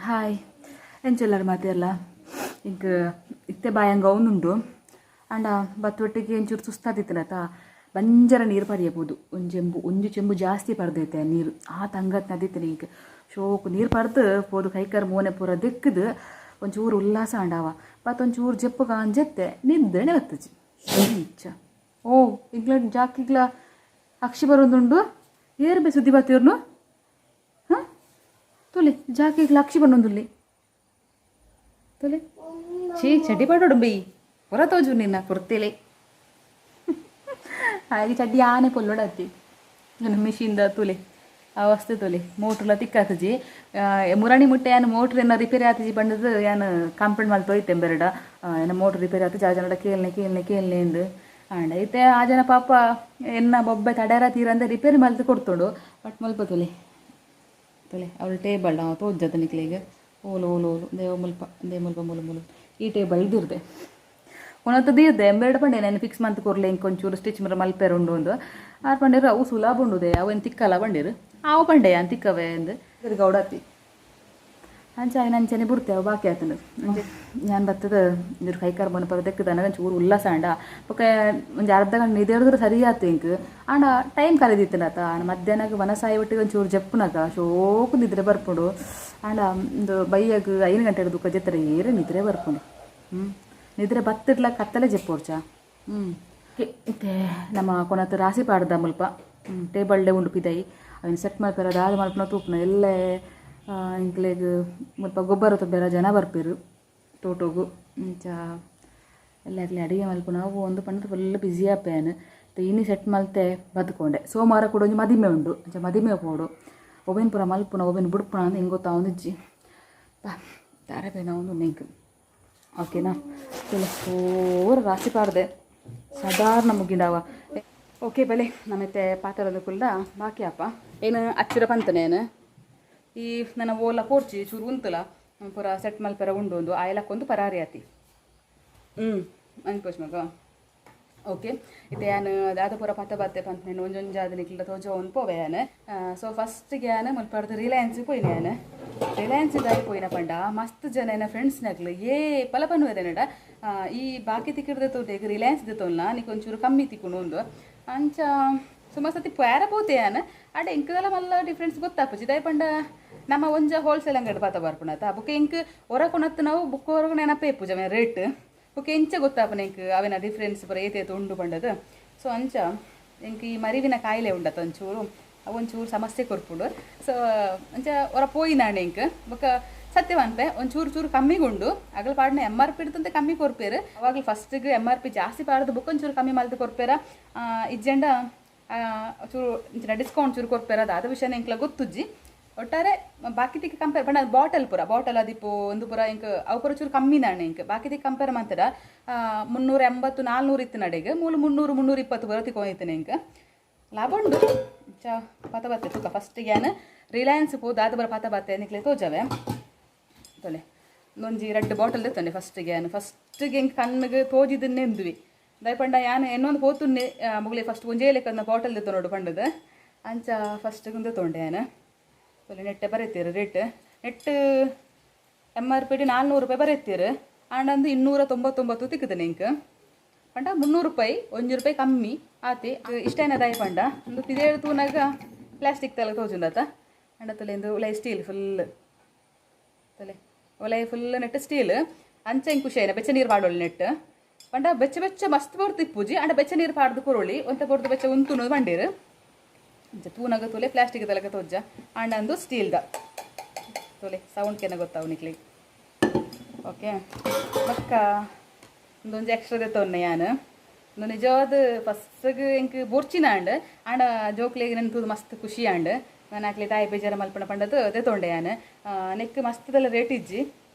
hi ಎಂಚೆಲ್ಲರು ಮಾತೆಲ್ಲ ಇಂಕ ಇತ್ತೆ ಬಾಯಂಗ ಅವನುಂಡು ಅಂಡ ಬತ್ತೊಟ್ಟಿಗೆ ಒಂಚೂರು ಸುಸ್ತಾದಿತ್ತನತ ಬಂಜರ ನೀರು ಪಡಿಯಬಹುದು ಒಂಜು ಚೆಂಬು ಜಾಸ್ತಿ ಪಡ್ದೈತೆ ನೀರು ಆ ತಂಗತ್ ನದಿತ್ತನೆ ಈಗ ಶೋಕು ನೀರು ಪಡ್ದು ಪೋದು ಕೈಕರ್ ಮೋನೆ ಪೂರ ದಿಕ್ಕದು ಒಂಚೂರು ಉಲ್ಲಾಸ ಅಂಡಾವ ಒಂಚೂರು ಜಪ್ಪು ಕಾಂಜೆತ್ತೆ ನಿದ್ದಣೆ ಬತ್ತಜಿ ಇಚ್ಚ ಓ ಈಗ್ಲ ಜಾಕಿಗ್ಲ ಅಕ್ಷಿ ಬರೋದುಂಡು ಏರು ಬೇ ಸುದ್ದಿ ಬತ್ತಿರ್ನು ಹಾಂ ತೊಲೆ ಜಾಕಿಗ್ಲ ಅಕ್ಷಿ ಬನ್ನೊಂದುಲ್ಲಿ ತೊಲೆ ಚಡ್ಡಿ ಪಾಡೋಡು ಬೈ ಹೊರ ತೋಜು ನಿನ್ನ ಕೊಡ್ತೇಲೆ ಹಾಗೆ ಚಡ್ಡಿ ಆನೆ ಪೊಲ್ಲೋಡತ್ತಿ ನನ್ನ ಮಿಷಿನ್ದ ತುಲೆ ಆ ವಸ್ತು ತೊಲೆ ಮೋಟ್ರ್ಲ ತಿಕ್ಕಾತಜಿ ಮುರಾಣಿ ಮುಟ್ಟೆ ಏನು ಮೋಟ್ರ್ ಏನೋ ರಿಪೇರಿ ಆತಜಿ ಬಂದದ್ದು ಏನು ಕಂಪ್ಲೇಂಟ್ ಮಾಡಿ ತೊಯ್ತೆ ಬೆರಡ ಏನೋ ಮೋಟ್ರ್ ರಿಪೇರಿ ಆತ ಜಾಜನಡ ಕೇಳನೆ ಎಂದು ಆಂಡ ಐತೆ ಆ ಜನ ಪಾಪ ಎನ್ನ ಬೊಬ್ಬೆ ತಡ್ಯಾರ ತೀರಂದ ರಿಪೇರಿ ಮಲ್ತು ಕೊಡ್ತೋಡು ಬಟ್ ಮಲ್ಪ ತೊಲೆ ಅವಳು ಟೇಬಲ್ ನಾವು ತೋಜದ ನಿಕ್ಲಿಗೆ ಓಲು ಮುಲ್ಪ ಮೂಲು ಈ ಟೇಬಲ್ ಇದ್ದಿರ್ದೆ ಒಂದೊತ್ತದು ಇದ್ದೆ ಎಂಬೆರಡು ಪಂಡೆ ನಾನು ಫಿಕ್ಸ್ ಮಂತ್ ಕೊರ್ಲೆ ಇಂಕ ಒಂಚೂರು ಸ್ಟಿಚ್ ಮರ ಮಲ್ಪೇರು ಉಂಡು ಒಂದು ಆರು ಪಂಡೇರು ಅವು ಸುಲಭ ಉಂಡುದೆ ಅವು ಏನು ತಿಕ್ಕಲ್ಲ ಪಂಡೇರು ಅವು ಪಂಡೆ ಅಂತ ತಿಕ್ಕವೆ ಅಂದು ಗೌಡಾತಿ ಅಂಚಾಗಿ ನಂಚನೆ ಬುಡ್ತೇವೆ ಬಾಕಿ ಆತನು ಅಂಚೆ ನಾನು ಬರ್ತದ ಇದ್ರ ಕೈಕಾರ ಬಂದು ಪರದಕ್ಕೆ ಚೂರು ಉಲ್ಲಾಸ ಅಂಡ ಪಕ್ಕ ಒಂದು ಅರ್ಧ ಗಂಟೆ ನಿದೇಳಿದ್ರೆ ಸರಿ ಆಯ್ತು ಇಂಕ ಆಂಡ ಟೈಮ್ ಕರೆದಿತ್ತನತ ಮಧ್ಯಾಹ್ನಕ್ಕೆ ವನಸಾಯಿ ಒಟ್ಟಿಗೆ ಒಂಚೂರು ಜಪ್ಪುನಕ ಶೋಕು ನಿದ್ರೆ ಬರ್ಪುಂಡು ಆಂಡ ಒಂದು ಬೈಯಾಗ 5 ಗಂಟೆ ದುಃಖ ಜತ್ತರ ಏರು ನಿದ್ರೆ ಬರ್ಪುಂಡು ನಿದ್ರೆ ಬತ್ತಿಡ್ಲ ಕತ್ತಲೆ ಜಪ್ಪೋರ್ಚ ಇತ್ತೆ ನಮ್ಮ ಕೊನತ್ತು ರಾಸಿ ಪಾಡ್ದ ಮುಲ್ಪ ಟೇಬಲ್ ಡೇ ಉಂಡು ಪಿದೈ ಅವನು ಸೆಟ್ ಮಾಡ್ತಾರ ದಾದ ಮಲ್ಪನ ತೂಪ್ನ ಎಲ್ಲೇ ಇಂಕ್ಲೆಗ್ ಮುಲ್ಪ ಗೊಬ್ಬರ ಬೇರೆ ಜನ ಬರ್ಪೇರು ತೋಟೋಗು ಎಲ್ಲ ಅಡಿಗೆ ಮಲ್ಪ ನಾವು ಒಂದು ಪಂಡ ಫುಲ್ ಬ್ಯುಸಿ ಆಪೇನು ಇನ್ನು ಸೆಟ್ ಮಲ್ತೆ ಬದುಕೊಂಡೆ ಸೋಮವಾರ ಕೂಡ ಒಂದು ಮದಿಮೆ ಉಂಡು ಮದಿಮೆ ಪೋಡು ಒಬೇನು ಪುರ ಮಲ್ಪುನ ಒಬೇನು ಬುಡ್ಪುಣ ಅಂತ ಹೆಂಗೆ ಗೊತ್ತಾ ಒಂದಿಜ್ಜಿ ತಾರೆ ಬೇನ ಒಂದು ನೆಂಕು ಓಕೆನಾ ಓರ ರಾಶಿ ಪಾಡ್ದೆ ಸಾಧಾರಣ ಮುಗಿಂಡಾವ ಓಕೆ ಬಲೆ ನಮ್ಮತ್ತೆ ಪಾತ್ರದ ಕುಲ್ದ ಬಾಕಿ ಅಪ್ಪ ಏನು ಅಚ್ಚಿರ ಪಂತನೇನು ಈ ನನ್ನ ಓಲ ಪೋರ್ಚಿ ಚೂರು ಉಂತಲ ಪೂರ ಸೆಟ್ ಮಲ್ಪರ ಉಂಡು ಒಂದು ಆಯ್ಲಕ್ಕೊಂದು ಪರಾರಿ ಆತಿ ಅನ್ಕೋಚ್ ಮಗ ಓಕೆ ಇದು ಯಾನು ದಾದ ಪೂರ ಪತ್ತ ಬತ್ತೆ ಪಂತ ನಾನು ಒಂಜೊಂಜಾದ ನಿಕ್ಲ ತೋಜ ಒಂದು ಪೋವೆ ಯಾನು ಸೊ ಫಸ್ಟ್ಗೆ ಯಾನು ಮಲ್ಪಡ್ದು ರಿಲಯನ್ಸಿಗೆ ಪೋಯ್ನ ಯಾನು ರಿಲಯನ್ಸ್ ದಾರಿ ಪೋಯ್ನ ಪಂಡ ಮಸ್ತ್ ಜನ ಏನ ಫ್ರೆಂಡ್ಸ್ನಾಗ್ಲು ಪಲ ಪನ್ನುವುದೇ ನಡ ಈ ಬಾಕಿ ತಿಕ್ಕಿಡ್ದೆ ತೋಟೆಗೆ ರಿಲಯನ್ಸ್ ತೋಲ್ನ ನೀಕು ಒಂಚೂರು ಕಮ್ಮಿ ತಿಕ್ಕೊಂಡು ಒಂದು ಅಂಚ ಸುಮಾರು ಸತಿ ಪ್ಯಾರ ಪೋತೆ ಯಾನು ಅಡೆ ಇಂಕದೆಲ್ಲ ಮಲ್ಲ ಡಿಫ್ರೆನ್ಸ್ ಗೊತ್ತಾಪಚ್ಚಿ ದಯ ಪಂಡ ನಮ್ಮ ಒಂಜ ಹೋಲ್ಸೇಲ್ ಅಂಗಡಿ ಪಾತ ಬರ್ಪುಣತ ಬುಕ್ ಇಂಕ್ ಹೊರ ಕೊನತ್ತು ನಾವು ಬುಕ್ ಹೊರಗೆ ನೆನಪೇ ಪೂಜ ರೇಟ್ ಬುಕ್ ಎಂಚ ಗೊತ್ತಾಪನ ಇಂಕ್ ಅವೇನ ಡಿಫ್ರೆನ್ಸ್ ಬರ ಏತೇತು ಉಂಡು ಪಂಡದು ಸೊ ಅಂಚ ಇಂಕ್ ಈ ಮರಿವಿನ ಕಾಯಿಲೆ ಉಂಡತ ಒಂಚೂರು ಅವೊಂಚೂರು ಸಮಸ್ಯೆ ಕೊರ್ಪುಂಡು ಸೊ ಅಂಚ ಹೊರ ಪೋಯಿನಾಂಡೆ ಇಂಕ್ ಬೊಕ್ಕ ಸತ್ಯವಂತೆ ಒಂಚೂರು ಕಮ್ಮಿಗುಂಡು ಅಗಲ ಪಾಡ್ನ MRP ಇಡ್ತಂತೆ ಕಮ್ಮಿ ಕೊರ್ಪೇರು ಅವಾಗಲೂ ಫಸ್ಟಿಗೆ MRP ಜಾಸ್ತಿ ಪಾಡ್ದು ಬುಕ್ ಒಂಚೂರು ಕಮ್ಮಿ ಮಲ್ತು ಕೊರ್ಪೇರ ಇಜ್ಜೆಂಡ ಚೂರು ಡಿಸ್ಕೌಂಟ್ ಚೂರು ಕೊರ್ಪೇರ ಅದಾದ ವಿಷಯನ ಇಂಕ್ಲ ಗೊತ್ತುಜ್ಜಿ ಒಟ್ಟಾರೆ ಬಾಕಿ ತಿಕ್ಕಿ ಕಂಪೇರ್ ಪಂಡ ಬಾಟಲ್ ಅದಿಪ್ಪು ಒಂದು ಪುರ ಇಂಕ ಅವು ಪುರ ಚೂರು ಕಮ್ಮಿ ನಾಣೆ ಇಂಕ ಬಾಕಿ ತಿಕ್ಕಿ ಕಂಪೇರ್ ಮಾಡ್ತಾರ 380 400 ಇತ್ತು ನಡೆಗೆ 300 320 ಪುರ ತಿಕ್ಕೊಂಡಿದ್ದೇನೆ ಇಂಕ ಲಾಭ ಉಂಡು ಪಾತ ಬತ್ತೆ ತುಕ ಫಸ್ಟಿಗೆ ಏನು ರಿಲಯನ್ಸ್ ಪೋ ದಾದ ಬರ ಪಾತ ಬತ್ತೆ ನಿಕ್ಲೆ ತೋಜವೆ ತೊಲೆ ಒಂಜಿ 2 ಬಾಟಲ್ ತೆತ್ತಂಡೆ ಫಸ್ಟಿಗೆ ಇಂಕ ಕಣ್ಣಿಗೆ ತೋಜಿದನ್ನೇ ಎಂದ್ವಿ ದಯಪಂಡ ಯಾನು ಇನ್ನೊಂದು ಹೋತುನ್ನೆ ಮುಗಲಿ ಫಸ್ಟ್ ಒಂಜೇ ಲೆಕ್ಕದ ಬಾಟಲ್ ತೆತ್ತ ನೋಡು ಪಂಡದ ಅಂಚ ಫಸ್ಟಿಗೆ ಒಂದು ತೊಂಡೆ ಏನು ತೊಲೆ ನೆಟ್ಟೆ ಬರೀತೀರು ರೇಟ್ ನೆಟ್ MRP 400 ರೂಪಾಯಿ ಬರೀತೀರು ಆಂಡಂದು 299 ತಿಕ್ಕುತ್ತಾನೆ ಇಂಕ ಪಂಡ 300 ರೂಪಾಯಿ 1 ರೂಪಾಯಿ ಕಮ್ಮಿ ಆತಿ ಇಷ್ಟೇನ ದಾಯಿ ಪಂಡ ಒಂದು ತಿದೇಳು ತೂನಾಗ ಪ್ಲಾಸ್ಟಿಕ್ ತಲೆ ತೋಜುಂಡತ ಅಂಡ ತೊಲೆ ಒಂದು ಒಲೆ ಸ್ಟೀಲ್ ಫುಲ್ ತೊಲೆ ಒಲೆ ಫುಲ್ ನೆಟ್ ಸ್ಟೀಲ್ ಅಂಚ ಹಿಂಗೆ ಖುಷಿ ಆಯ್ನ ಬೆಚ್ಚ ನೀರು ಪಾಡೋಳು ನೆಟ್ ಪಂಡ ಬೆಚ್ಚ ಮಸ್ತ್ ಬೋರ್ದು ತಿಪ್ಪುಜಿ ಅಂಡ ಬೆಚ್ಚ ನೀರು ಪಾಡ್ದು ಕೊರೋಳಿ ಒಂತ ಬೋರ್ದು ಬೆಚ್ಚ ಉಂತುನೋದು ಬಂಡೀರು ತೂನಾಗ ತೊಲೆ ಪ್ಲಾಸ್ಟಿಕ್ ತಲೆಗೆ ತೋಜ ಅಂಡಂದು ಸ್ಟೀಲ್ದ ತೊಲೆ ಸೌಂಡ್ ಕೆನ ಗೊತ್ತಾವು ನಿಕ್ಲಿಗೆ ಓಕೆ ಪಕ್ಕ ಒಂದೊಂದು ಎಕ್ಸ್ಟ್ರಾ ತೊನ್ನೆ ಯಾನು ಒಂದು ನಿಜವಾದ ಫಸ್ಟ್ಗೆ ಇಂಕ್ ಬೋರ್ಚಿನ ಆಂಡ ಜೋಕ್ಲಿಗೆ ನೆನ್ಪುದು ಮಸ್ತ್ ಖುಷಿ ನಾನು ಹಾಕ್ಲಿ ತಾಯಿ ಬೇಜಾರ ಮಲ್ಪಣ ಪಂಡದು ಅದೇ ತೊಂಡೆ ಯಾನು ನೆಕ್ ಮಸ್ತದೆಲ್ಲ ರೇಟ್ ಇಜ್ಜಿ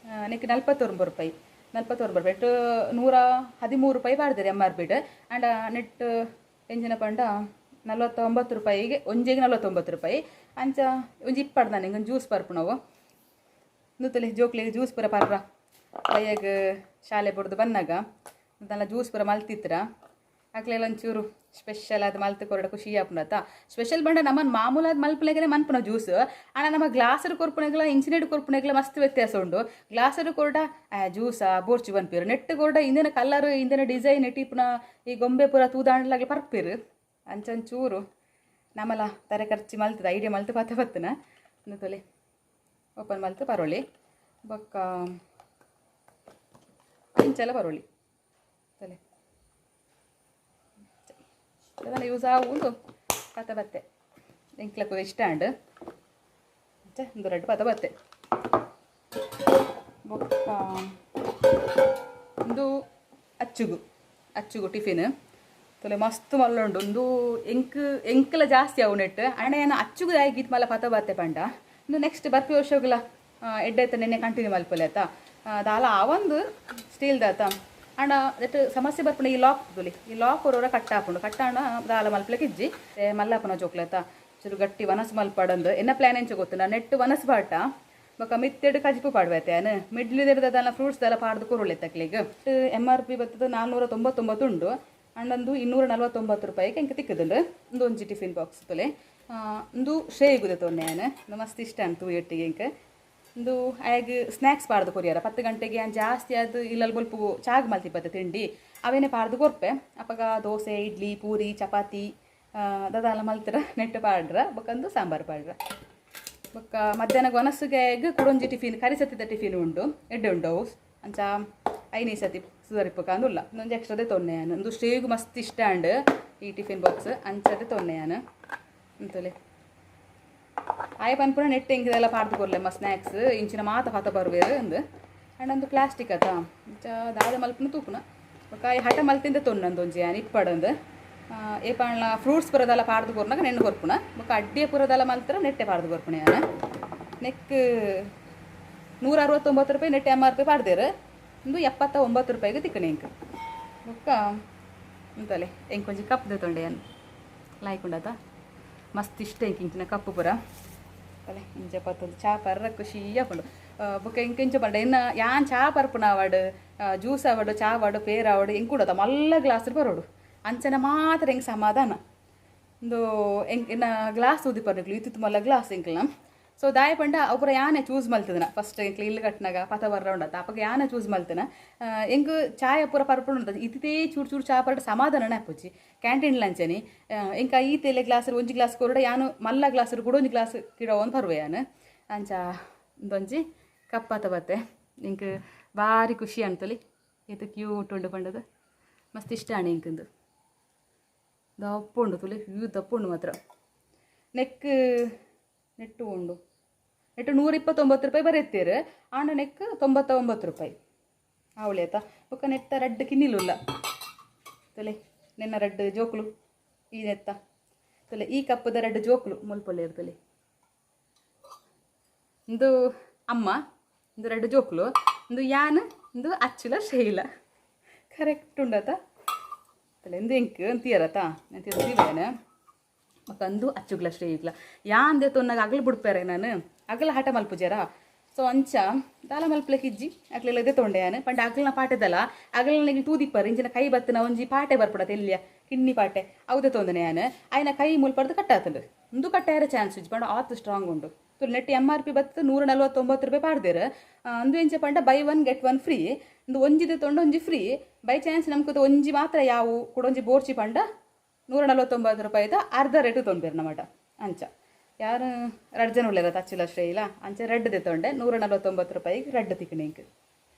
ನೆಕ್ 49 ರೂಪಾಯಿ 49 ರೂಪಾಯಿ 113 ರೂಪಾಯಿ ಬಾರ್ದಿರಿ MRP ಆ್ಯಂಡ್ ನೆಟ್ ಎಂಜಿನ ಪಂಡ 49 ರೂಪಾಯಿಗೆ ಒಂಜಿಗೆ 49 ರೂಪಾಯಿ ಅಂಚ ಒಂಜಿ ಇಪ್ಪಡ್ದ ನಂಗೆ ಜ್ಯೂಸ್ ಬರ್ಪು ನಾವು ನೂತಲೆ ಜೋಕ್ಲಿಗೆ ಜ್ಯೂಸ್ ಪುರ ಪರ್ರ ಕೈಯಾಗ ಶಾಲೆ ಬಡ್ದು ಬಂದಾಗ ಅದೆಲ್ಲ ಜ್ಯೂಸ್ ಪುರ ಮಲ್ತಿತ್ರ ಅಕ್ಲೆಲ್ಲ ಒಂಚೂರು ಸ್ಪೆಷಲ್ ಅದು ಮಲ್ತು ಕೊರಡ ಖುಷಿ ಆಪುನತ್ತ ಸ್ಪೆಷಲ್ ಬಂಡ ನಮ್ಮನ್ನು ಮಾಮೂಲಾದ ಮಲ್ಪನೆಗೆ ಮನ್ಪುನ ಜ್ಯೂಸ್ ಆಣ ನಮ್ಮ ಗ್ಲಾಸರು ಕೊರ್ಪುನೆಗಳ ಇಂಚಿನೇಡು ಕೊರ್ಪುನೆಗಳ ಮಸ್ತ್ ವ್ಯತ್ಯಾಸ ಉಂಡು ಗ್ಲಾಸರು ಕೊರಡ ಜ್ಯೂಸಾ ಬೋರ್ಚಿ ಬನ್ಪಿರು ನೆಟ್ಟು ಕೊರಡ ಇಂದಿನ ಕಲರ್ ಇಂದಿನ ಡಿಸೈನ್ ನೆಟ್ಟಿಪುನ ಈ ಗೊಂಬೆ ಪೂರ ತೂದಾಂಡ್ಲಾಗ್ಲಿ ಪರ್ಪಿರು ಅಂಚಂಚೂರು ನಮ್ಮಲ್ಲ ತರ ಖರ್ಚು ಮಲ್ತದ ಐಡಿಯಾ ಮಲ್ತು ಪತ್ತ ಬತ್ತನ ಒಂದು ತೊಲೆ ಓಪನ್ ಮಲ್ತು ಪರೋಳಿ ಬೊಕ್ಕ ಇಂಚೆಲ್ಲ ಪರೋಳಿ ತೊಲೆ ಅದನ್ನು ಯೂಸ್ ಆಗುವುದು ಪತ ಬತ್ತೆ ಎಂಕ್ಲಕ್ಕೂ ಇಷ್ಟ ಅಂಡ್ ಒಂದು ರೆಡ್ ಪತ ಬತ್ತೆ ಬೊಕ್ಕ ಒಂದು ಅಚ್ಚುಗು ಟಿಫಿನ್ ತೊಲೆ ಮಸ್ತ್ ಮಲ್ಲುಂಡು ಒಂದು ಎಂಕಲ ಜಾಸ್ತಿ ಅವು ನೆಟ್ಟು ಅಣ್ಣ ಏನು ಅಚ್ಚುಗು ಆಗಿತ್ತು ಮಲ್ಲ ಪತ ಬತ್ತೆ ಪಂಡ ಒಂದು ನೆಕ್ಸ್ಟ್ ಬರ್ಪಿ ವರ್ಷಗಳ ಎಡ್ಡಾಯ್ತ ನೆನ್ನೆ ಕಂಟಿನ್ಯೂ ಮಲ್ಪಲೆ ಆಯ್ತಾ ದಾಲ ಆವೊಂದು ಸ್ಟೀಲ್ದಾತ ಅಣ್ಣ ದಟ್ ಸಮಸ್ಯೆ ಬರ್ಪುಂಡು ಈ ಲಾಕ್ ತುಲಿ ಈ ಲಾಕ್ ಹೊರವರ ಕಟ್ಟಾಪುಂಡು ಕಟ್ಟಾಣ ದಾಲ ಮಲ್ಪಲೆಗೆ ಇಜ್ಜಿ ಮಲ್ಲಪ್ಪನ ಜೋಕ್ಲತ್ತ ಚೂರು ಗಟ್ಟಿ ವನಸ್ ಮಲ್ಪಡಂದು ಎನ್ನ ಪ್ಲಾನ್ ಎಂಚ ಗೊತ್ತು ನಾ ನೆಟ್ಟು ವನಸ್ ಬಾಟ ಬೊಕ್ಕ ಮಿತ್ತೆಡು ಕಜಿಪು ಪಾಡ್ಬೈತೆ ಅನು ಮಿಡ್ಲಿದಿರದಲ್ಲ ಫ್ರೂಟ್ಸ್ ದಲ್ಲ ಪಾಡ್ದು ಕೊರುಳೆ ತಕ್ಲಿಗೆ MRP ಬರ್ತದೆ 499 ಉಂಡು ಅಂಡೊಂದು 249 ರೂಪಾಯಿಗೆ ಎಂಕ ತಿಕ್ಕದುಂಡು ಒಂದು ಒಂಜಿ ಟಿಫಿನ್ ಬಾಕ್ಸ್ ತೊಲೆ ಒಂದು ಶೇಗುದೆ ತೊನ್ನೆ ನಾನು ಮಸ್ತ್ ಇಷ್ಟ ಅಂತು ಎಟ್ಟಿಗೆ ಎಂಕ ಒಂದು ಆಗ ಸ್ನ್ಯಾಕ್ಸ್ ಪಾಡ್ದು ಕೊರಿಯಾರ 10 ಗಂಟೆಗೆ ಜಾಸ್ತಿ ಅದು ಇಲ್ಲಲ್ಲಿ ಬಲ್ಪು ಚಾಗ್ ಮಲ್ತಿಪ್ಪತ್ತೆ ತಿಂಡಿ ಅವೇನೇ ಪಾಡ್ದು ಕೊರ್ಪೆ ಅಪ್ಪಗ ದೋಸೆ ಇಡ್ಲಿ ಪೂರಿ ಚಪಾತಿ ದದಲ್ಲ ಮಲ್ತಿರ ನೆಟ್ಟು ಪಾಡ್ರ ಬೊಕ್ಕಂದು ಸಾಂಬಾರು ಪಾಡ್ರ ಬೊಕ್ಕ ಮಧ್ಯಾಹ್ನ ಗೊನಸ್ಸಿಗೆ ಕುಡೊಂಜಿ ಟಿಫಿನ್ ಕರಿಸತ್ತಿದ್ದ ಟಿಫಿನ್ ಉಂಡು ಎಡ್ಡೆ ಉಂಡು ಅವು ಅಂಚ ಐನೇ ಸತಿ ಸುಧಾರಿಪ್ಪಕ ಅಂದುಲ್ಲ ಇನ್ನೊಂದು ಎಕ್ಸ್ಟ್ರದೇ ತೊನ್ನೆ ನಾನು ಒಂದು ಶ್ರೇಗೂ ಮಸ್ತ್ ಇಷ್ಟ ಅಂಡ್ ಈ ಟಿಫಿನ್ ಬಾಕ್ಸ್ ಅಂಚದೆ ತೊನ್ನೆ ನಾನು ಅಂತಲೇ ಆಯ ಪನ್ಪುನ ನೆಟ್ಟು ಹಿಂಗೆಲ್ಲ ಪಾಡ್ದು ಕೊರ್ಲೆ ಸ್ನ್ಯಾಕ್ಸ್ ಇಂಚಿನ ಮಾತ ಪತ ಬರುವೇರು ಅಂದು ಅಂಡೊಂದು ಪ್ಲಾಸ್ಟಿಕ್ ಆತ ಇಂಚ ದಾದ ಮಲ್ಪನ ತೂಪುನ ಬೊಕ್ಕ ಈ ಹಠ ಮಲ್ತಿಂದ ತೊನ್ನೊಂದು ಒಂಜಿ ಇಪ್ಪಡಂದು ಏ ಪಾಣ್ಲ ಫ್ರೂಟ್ಸ್ ಪುರದಲ್ಲ ಪಾಡ್ದು ಕೊರ್ನಾಗ ನೆಣ್ಣು ಕೊರ್ಪುನ ಬೊಕ್ಕ ಅಡ್ಡಿಯ ಪುರದಲ್ಲ ಮಲ್ತರ ನೆಟ್ಟೆ ಪಾಡ್ದು ಕೊರ್ಪುಣ ನಾನು ನೆಕ್ 169 ರೂಪಾಯಿ ನೆಟ್ಟೆ MRP ಪಾಡ್ದೇರು ಒಂದು 79 ರೂಪಾಯಿಗೆ ತಿಕ್ಕಣೆ ಇಂಕ ಬೊಕ್ಕ ಅಂತಲೇ ಎಂಕೊಂಜಿ ಕಪ್ದೆ ತೊಂಡೆ ಏನು ಲಾಯ್ಕೊಂಡತ ಮಸ್ತ್ ಇಷ್ಟ ಇಂಚಿನ ಕಪ್ಪು ಪುರ ಅಲೆ ಇಂಚ ಪತ್ತೊಂದು ಚಾ ಪರ್ರ ಖುಷಿ ಹಾಕೊಂಡು ಬೊಕ್ಕ ಇಂಚ ಬಂಡ ಇನ್ನು ಯಾನ್ ಚಾ ಪರ್ಪುನ ಆವಾಡು ಜ್ಯೂಸ್ ಆವಾಡು ಚಾ ಆವಾಡು ಪೇರ್ ಆವಾಡು ಹೆಂಗೆ ಕೊಡೋದು ಮಲ್ಲ ಗ್ಲಾಸ್ ಬರೋಡು ಅಂಚನ ಮಾತ್ರ ಹೆಂಗೆ ಸಮಾಧಾನ ಒಂದು ಇನ್ನು ಗ್ಲಾಸ್ ಊದಿ ಪರ್ನಿಕ್ಲು ಇತ್ತು ಮಲ್ಲ ಗ್ಲಾಸ್ ಎಂಕ್ಲ ಸೊ ದಾಯ ಪಂಡ ಒಬ್ಬರ ಯಾನೆ ಚೂಸ್ ಮಲ್ತದನ ಫಸ್ಟ್ ಎಂಕ್ಲು ಇಲ್ಲಿ ಕಟ್ನಾಗ ಪತ ಬರ್ರ ಉಂಡತ್ತ ಅಪ್ಪಗ ಯಾನೆ ಚೂಸ್ ಮಲ್ತನ ಹೆಂಗೆ ಚಾಯ ಪೂರ ಪರ್ಪುಂಡು ಉಂಟದ ಇತ್ತೇ ಚೂರು ಚಾ ಪರ್ಡ ಸಮಾಧಾನನೇ ಅಪ್ಪುಚ್ಚಿ ಕ್ಯಾಂಟೀನ್ ಲಂಚನಿ ಇಂಕ ಈ ತೆಲೆ ಗ್ಲಾಸರು ಒಂಜಿ ಗ್ಲಾಸ್ ಕೊರಡ ಯಾನು ಮಲ್ಲ ಗ್ಲಾಸರು ಕೂಡ ಒಂಜಿ ಗ್ಲಾಸ್ ಕಿಡೋ ಒಂದು ಪರ್ವೆ ಯಾನು ಅಂಚ ಒಂದೊಂಜಿ ಕಪ್ಪತ ಬತ್ತೆ ಇಂಕ ಭಾರಿ ಖುಷಿ ಅಂತಲಿ ಇದು ಕ್ಯೂಟ್ ಉಂಡು ಪಂಡದು ಮಸ್ತ್ ಇಷ್ಟ ಅಣಿ ಇಂಕಂದು ದಪ್ಪ ಉಂಡು ತುಲಿ ದಪ್ಪ ಉಂಡು ಮಾತ್ರ ನೆಟ್ಟು ಉಂಡು ನೆಟ್ಟು 129 ರೂಪಾಯಿ ಬರೀತೀರು ಆಂಡ ನೆಕ್ 99 ರೂಪಾಯಿ ಅವಳಿ ಆಯ್ತಾ ಬೊಕ್ಕ ನೆಟ್ಟ ರೆಡ್ ಕಿನ್ನಿಲುಲ್ಲ ತೊಲೆ ನೆನ್ನ ರೆಡ್ ಜೋಕ್ಲು ಈ ನೆತ್ತ ತೊಲೆ ಈ ಕಪ್ಪದ ರೆಡ್ ಜೋಕ್ಲು ಮುಲ್ಪೊಲೆ ಇರ್ತಲೆ ಒಂದು ಅಮ್ಮ ಒಂದು ರೆಡ್ ಜೋಕ್ಲು ಒಂದು ಯಾನ್ ಒಂದು ಅಚ್ಚುಲ ಶೈಲ ಕರೆಕ್ಟ್ ಉಂಡತ ತಲೆ ಎಂದು ಎಂಕ್ ಅಂತೀಯರತಾ ಅಂತೀರೇನು ಮತ್ತಂದು ಅಚ್ಚುಗ್ಲ ಶ್ರೇಯಿಗ್ಲ ಯಾಂದೆ ತೊನ್ನಾಗ ಅಗ್ಲು ಬಿಡ್ಪೇರೆ ನಾನು ಅಗ್ಲ ಹಠ ಮಲ್ಪುಜಾರ ಸೊ ಅಂಚ ದಾಲ ಮಲ್ಪಲೆಕ್ ಇಜ್ಜಿ ಅಗ್ಲೆಲ್ಲ ಇದೆ ತೊಂಡೆ ನಾನು ಪಂಡ ಅಗ್ಲನ ಪಾಟೆದಲ್ಲ ಅಗ್ಲನಿಗೆ ತೂದಿಪ್ಪರು ಇಂಚಿನ ಕೈ ಬತ್ತನ ಒಂಜಿ ಪಾಟೆ ಬರ್ಪಡತ್ತೆ ಎಲ್ಲಿಯ ಕಿಣ್ಣಿ ಪಾಟೆ ಅವದೇ ತೊಂದನೆ ನಾನು ಆಯ್ನ ಕೈ ಮುಲ್ಪಡ್ದು ಕಟ್ಟಾತಂಡು ಒಂದು ಕಟ್ಟಾರ ಚಾನ್ಸ್ ಇಜ್ಜಿ ಪಂಡ ಆತು ಸ್ಟ್ರಾಂಗ್ ಉಂಡು ತುಲ್ ನೆಟ್ MRP ಬತ್ತು 149 ರೂಪಾಯಿ ಪಾಡ್ದೇರು ಒಂದು ಇಂಚ ಪಂಡ ಬೈ 1 get 1 ಫ್ರೀ ಒಂದು ಒಂಜಿದೆ ತೊಂಡು ಒಂಜಿ ಫ್ರೀ ಬೈ ಚಾನ್ಸ್ ನಮ್ಗೆ ಒಂಜಿ ಮಾತ್ರ ಯಾವು ಕೊಡೊಂಜಿ ಬೋರ್ಚಿ ಪಂಡ 149 ರೂಪಾಯಿದ ಅರ್ಧ ರೇಟು ತೊಂಬೇರು ನಮ್ಮಟ ಅಂಚ ಯಾರು ರೆಡ್ ಜನ ಉಳ್ಳೇರ ತಚ್ಚಿಲ್ಲ ಅಷ್ಟೇ ಇಲ್ಲ ಅಂಚೆ ರೆಡ್ ತೊಂಡೆ 149 ರೂಪಾಯಿಗೆ ರೆಡ್ ತಿಕ್ಕಣೆ ಇಂಕ್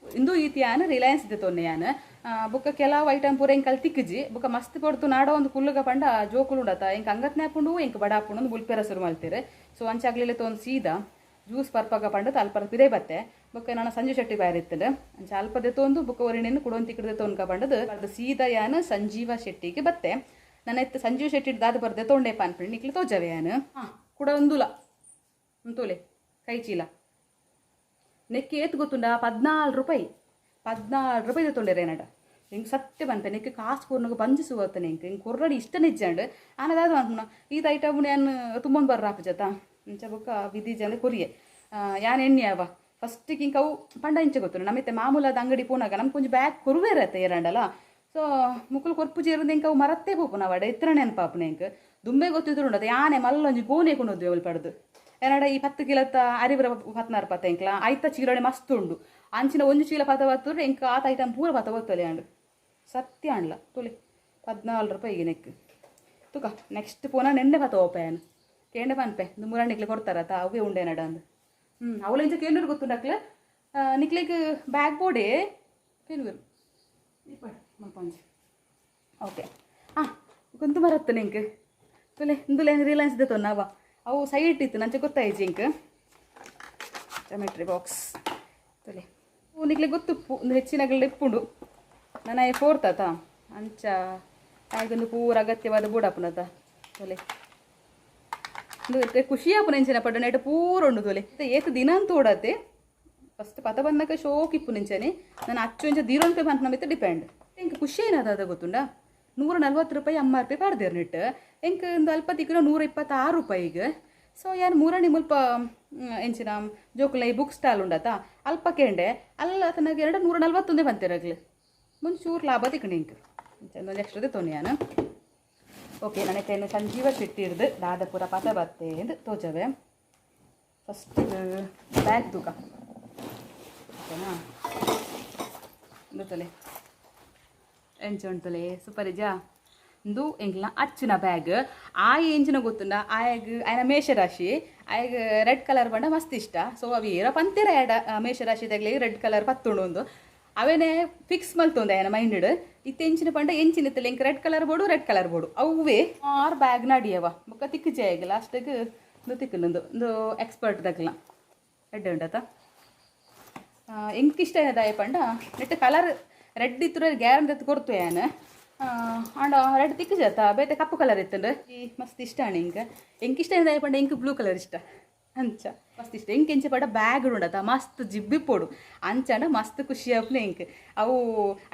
ಇಂದು ಈತಿ ಯಾನು ರಿಲಯನ್ಸ್ ತೊನ್ನೆ ಯಾನು ಬುಕ್ಕ ಕೆಲವು ಐಟಮ್ ಪೂರ ಇಂಕಲ್ ತಿಕ್ಕಜಿ ಬುಕ್ಕ ಮಸ್ತ್ ಪೊಡ್ತು ನಾಡೋ ಒಂದು ಕುಲ್ಲುಗ ಪಂಡ ಜೋಕುಲು ಉಂಡತ ಇಂಕ ಅಂಗತ್ನೆ ಹಾಕೊಂಡು ಇಂಕ ಬಡ ಹಾಕೊಂಡು ಒಂದು ಬುಲ್ಪೆರ ಶುರು ಮಾಡ್ತೀರಿ ಸೊ ಅಂಚಾಗ್ಲಿಲ್ಲ ತೊಂದು ಸೀದಾ ಜ್ಯೂಸ್ ಪರ್ಪಾಗ ಪಂಡ ಅಲ್ಪ ಪಿದೆ ಬತ್ತೆ ಬೊಕ್ಕ ನಾನು ಸಂಜು ಶೆಟ್ಟಿ ಬಾರಿರ್ತದೆ ಅಂಚ ಅಲ್ಪದೆ ತೊಂದು ಬುಕ್ಕ ಒರಿನೇನು ಕುಡೊಂದು ತಿಕ್ಕಡೆ ತೊನ್ಕ ಪಂಡದು ಅದು ಸೀದಾ ಯಾನು ಸಂಜೀವ ಶೆಟ್ಟಿಗೆ ಬತ್ತೆ ನನ್ನ ಎತ್ತು ಸಂಜೀವ ಶೆಟ್ಟಿ ದಾದ ಬರ್ದೆ ತೊಂಡೆ ಪಾನ್ಪಣಿ ನಿಕ್ಲಿ ತೋಜವೆ ಯಾನು ಕೂಡ ಒಂದುಲ ಅಂತೋಲೆ ಕೈ ಚೀಲ ನೆಕ್ಕಿ ಏತ್ ಗೊತ್ತುಂಡ 14 ರೂಪಾಯಿ ತೊಂಡೆರೆ ನಡ ಹಿಂಗೆ ಸತ್ಯ ಬಂತೆ ನೆಕ್ಕೆ ಕಾಸು ಕೊರ್ನಾಗ ಬಂಜಿಸು ಹೋಗ್ತಾನೆ ಹಿಂಗೆ ಕೊರ್ರಡಿ ಇಷ್ಟ ನಿಜ್ಜಂಡು ಆನದಾದ ಅನ್ಪುಣ ಈತ ಐಟಮ್ ನಾನು ತುಂಬೊಂದು ಬರ್ರ ಹಾಪಜತ ಇಂಚ ಬೊಕ್ಕ ವಿಧೀಜ ಅಂದರೆ ಕೊರಿಯೆ ಯಾನು ಎಣ್ಣೆ ಅವ ಫಸ್ಟಿಗೆ ಹಿಂಗೆ ಅವು ಪಂಡ ಇಂಚೆ ಗೊತ್ತು ನಮ್ಮತ್ತೆ ಮಾಮೂಲಾದ ಅಂಗಡಿ ಪೋನಾಗ ನಮ್ಗೆ ಕೊಂಚ ಬ್ಯಾಗ್ ಕೊರುವೆ ಇರತ್ತೆ ಎರಡಲ್ಲ ಸೊ ಮುಕ್ಕಲು ಕೊರ್ಪು ಜೇರಿಂದ ಇಂಕ ಅವು ಮರತ್ತೇ ಪೋಪು ನಾವು ಅಡ ಎತ್ತರ ನೆನಪಾಪುನ ಇಂಕ ದುಂಬೆ ಗೊತ್ತಿದ್ರು ಉಂಡದು ಯಾನೆ ಮಲ್ಲೊಂಜಿ ಗೋನೆ ಕೊಂಡೋದ್ವಿ ಅವಳು ಪಡೆದು ಏನಾಡ ಈ 10 ಕಿಲತ್ತ ಅರಿವರ 16 ಪತ್ತ ಇಂಕ್ಲ ಐತ ಚೀಲೋಡೆ ಮಸ್ತ್ ಉಂಡು ಅಂಚಿನ ಒಂದು ಚೀಲ ಪತ ಬತ್ತುಡ್ರೆ ಇಂಕ ಆತ ಐಟಮ್ ಪೂರ ಪತ ಬತ್ತಲೆ ಅಂಡು ಸತ್ಯ ಅಂಡ್ಲ ತುಳಿ 14 ರೂಪಾಯಿಗೆ ನೆಕ್ ತುಕ ನೆಕ್ಸ್ಟ್ ಪೋನ ನೆನ್ನೆ ಪತ ಓಪೆಯನ್ ಕೇಂಡೆ ಪನ್ಪೆ ಇದು ಮೂರಣ್ಣಿಕ್ಲೆ ಕೊಡ್ತಾರತ್ತ ಅವೇ ಉಂಡೆ ನಡ ಅಂದು ಅವಳ ಇಂಚ ಕೇಂದ್ರ ಗೊತ್ತುಂಡಕ್ಲೆ ನಿಕ್ಲಿಗೆ ಬ್ಯಾಗ್ ಬೋಡೆ ಕೇಳುವರು ಮಲ್ಪಂಜಿ ಓಕೆ ಗೊಂತು ಬರತ್ತೆ ನಿಂಗೆ ತುಲೆ ಇಂದುಲೆ ರಿಲಯನ್ಸ್ ದ ತೊನ್ನವ ಅವು ಸೈಡ್ ಇತ್ತು ನಂಚೆ ಗೊತ್ತಾಯ್ತು ಇಂಕ್ ಜಮೆಟ್ರಿ ಬಾಕ್ಸ್ ತುಲೆ ನಿಕ್ಲೆ ಗೊತ್ತು ಒಂದು ಹೆಚ್ಚಿನಗಳು ಇಪ್ಪುಂಡು ನನ್ನ 4th ಆತ ಅಂಚ ಆಗೊಂದು ಪೂರ ಅಗತ್ಯವಾದ ಬೂಡಪ್ಪನತ ತೊಲೆ ಖುಷಿ ಆಪುನ ಎಂಚಿನ ಪಡ್ಡ ನೆಟ್ ಪೂರ ಉಂಡು ತೊಲೆ ಏತು ದಿನ ಅಂತ ಓಡತ್ತೆ ಫಸ್ಟ್ ಪತ ಬಂದಾಗ ಶೋಕ್ ಇಪ್ಪು ನಿಂಚನೆ ನಾನು ಅಚ್ಚು ಇಂಚ 0 ರೂಪಾಯಿ ಬಂತ ನಮ್ಮಿತ್ತು ಡಿಪೆಂಡ್ ಎಂಕ್ ಖುಷಿ ಏನಾದ ಗೊತ್ತುಂಡ 140 ರೂಪಾಯಿ 50 ರೂಪಾಯಿ ಪಾಡ್ದೇರು ನೆಟ್ ಎಂಕ್ ಒಂದು ಅಲ್ಪ ತಿಕ್ಕಿನ 126 ರೂಪಾಯಿಗೆ ಸೊ ಯಾರು ಮೂರನೇ ಮುಲ್ಪ ಎಂಚಿನ ಜೋಕುಲ ಈ ಬುಕ್ ಸ್ಟಾಲ್ ಉಂಡತ ಅಲ್ಪ ಕೇಂಡೆ ಅಲ್ಲ ತನಗೆ 141 ಬಂತಿರಗ್ಲಿ ಮುಂಚೂರು ಲಾಭ ತಿಕ್ಕಣಿ ಇಂಕ್ ಒಂದು ಎಕ್ಸ್ಟ್ರದೇ ತೊನಿ ನಾನು ಓಕೆ ನನಗೆ ಸಂಜೀವ ಶೆಟ್ಟಿ ಹಿಡ್ದು ದಾದಪುರ ಪತ ಬತ್ತೆ ಎಂದು ತೋಚವೆ ಫಸ್ಟ್ ಬ್ಯಾಗ್ ತೂಕ ಓಕೆನಾ ಒಂದು ತೊಲೆ ಎಂಚು ಉಂಟುಲೆ ಸೂಪರ್ ಇಜಾ ಇಂದು ಎಂಕ್ಲ ಅಚ್ಚಿನ ಬ್ಯಾಗ್ ಆ ಎಂಚಿನ ಗೊತ್ತುಂಡ ಆಯ್ನ ಮೇಷರಾಶಿ ಆಯ್ಗ ರೆಡ್ ಕಲರ್ ಬಣ್ಣ ಮಸ್ತ್ ಇಷ್ಟ ಸೊ ಅವು ಏರ ಪಂತಿರ ಎಡ ಮೇಷರಾಶಿ ತಗಲಿ ರೆಡ್ ಕಲರ್ ಪತ್ತುಂಡು ಒಂದು ಅವೇನೇ ಫಿಕ್ಸ್ ಮಲ್ತೊಂದು ಆಯ್ನ ಮೈಂಡ್ ಇತ್ತೆಂಚಿನ ಪಂಡ ಎಂಚಿನ ಎಂಕ್ ರೆಡ್ ಕಲರ್ ಬೋಡು ಅವೇ 6 ಬ್ಯಾಗ್ ನಡಿಯವ ಬೊಕ್ಕ ತಿಕ್ಕುಜೆ ಆಗಿಲ್ಲ ಅಷ್ಟಾಗ ಒಂದು ತಿಕ್ಕನೊಂದು ಒಂದು ಎಕ್ಸ್ಪರ್ಟ್ ತಗಲ ರೆಡ್ ಉಂಡತ ಎಂಕ್ ಇಷ್ಟ ಏನದಾಯ ಪಂಡ ನೆಟ್ ಕಲರ್ ರೆಡ್ ಇತ್ತು ಗ್ಯಾರಂಟಿ ಎತ್ತು ಕೊಡ್ತು ಏನು ಅಂಡ ರೆಡ್ ತಿಕ್ಕಜಾತ ಬೇತೆ ಕಪ್ಪು ಕಲರ್ ಇತ್ತಂಡು ಈ ಮಸ್ತ್ ಇಷ್ಟ ಅಣ್ಣ ಎಂಕ್ ಇಷ್ಟ ಏನದಾಯ ಪಂಡ ಎಂಕ್ ಬ್ಲೂ ಕಲರ್ ಇಷ್ಟ ಅಂಚ ಮಸ್ತ್ ಇಷ್ಟ ಎಂಕ್ ಎಂಚ ಪಡ ಬ್ಯಾಗ್ ಉಂಡತ ಮಸ್ತ್ ಜಿಬ್ಬಿ ಪೋಡು ಅಂಚಂಡ ಮಸ್ತ್ ಖುಷಿ ಆಪ್ನ ಎಂಕ್ ಅವು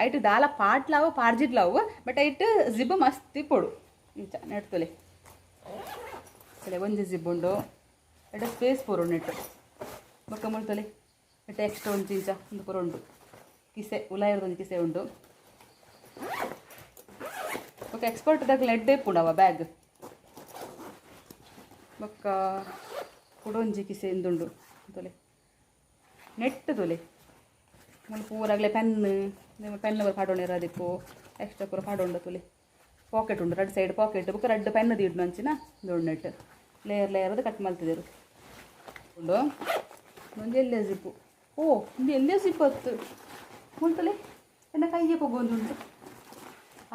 ಐಟು ದಾಲ ಪಾಟ್ಲಾವು ಪಾಡ್ಜಿಡ್ಲಾವು ಬಟ್ ಐಟು ಜಿಬ್ ಮಸ್ತ್ ಪೋಡು ಇಂಚ ನೆಡ್ತೊಲೆ ಸರಿ ಒಂಜಿ ಜಿಬ್ ಉಂಡು ಎಡ ಸ್ಪೇಸ್ ಪೂರು ನೆಟ್ಟು ಬೊಕ್ಕ ಮುಳ್ತೊಲೆ ನೆಟ್ಟು ಎಕ್ಸ್ಟ್ರಾ ಒಂದು ಇಂಚ ಒಂದು ಪೂರ ಉಂಡು ಕಿಸೆ ಉಲಾಯರ್ದೊಂದು ಕಿಸೆ ಉಂಡು ಬೊಕ್ಕ ಎಕ್ಸ್ಪರ್ಟ್ದಾಗ ಲೆಡ್ಡೆ ಪುಡವ ಬ್ಯಾಗ್ ಬೊಕ್ಕ ಕುಡೊಂಜಿ ಕಿಸೆ ಇಂದುಂಡು ತೊಲೆ ನೆಟ್ಟು ತೊಲೆ ನಾನು ಪೂರಾಗಲೇ ಪೆನ್ ಪಾಡೋಣಿರೋದಿಪ್ಪು ಎಕ್ಸ್ಟ್ರಾ ಪೂರ ಪಾಡೋಂಡು ತೊಲೆ ಪಾಕೆಟ್ ಉಂಡು 2 ಸೈಡ್ ಪಾಕೆಟ್ ಬೊಕ್ಕ 2 ಪೆನ್ ಇಡ್ನು ಅಂಚಿನ ದೊಡ್ಡ ನೆಟ್ಟು ಲೇಯರ್ ಅದು ಕಟ್ ಮಾಡ್ತಿದ್ದೇರು ಉಂಡು ಒಂದು ಎಲ್ಲೇ ಜಿಪ್ಪು ಒಂದು ಎಲ್ಲೇ ಜಿಪ್ಪು ಹತ್ತು ಉಂಟಲೆ ಎನ್ನ ಕೈಗೆ ಪೊಗೊಂದುಂಟು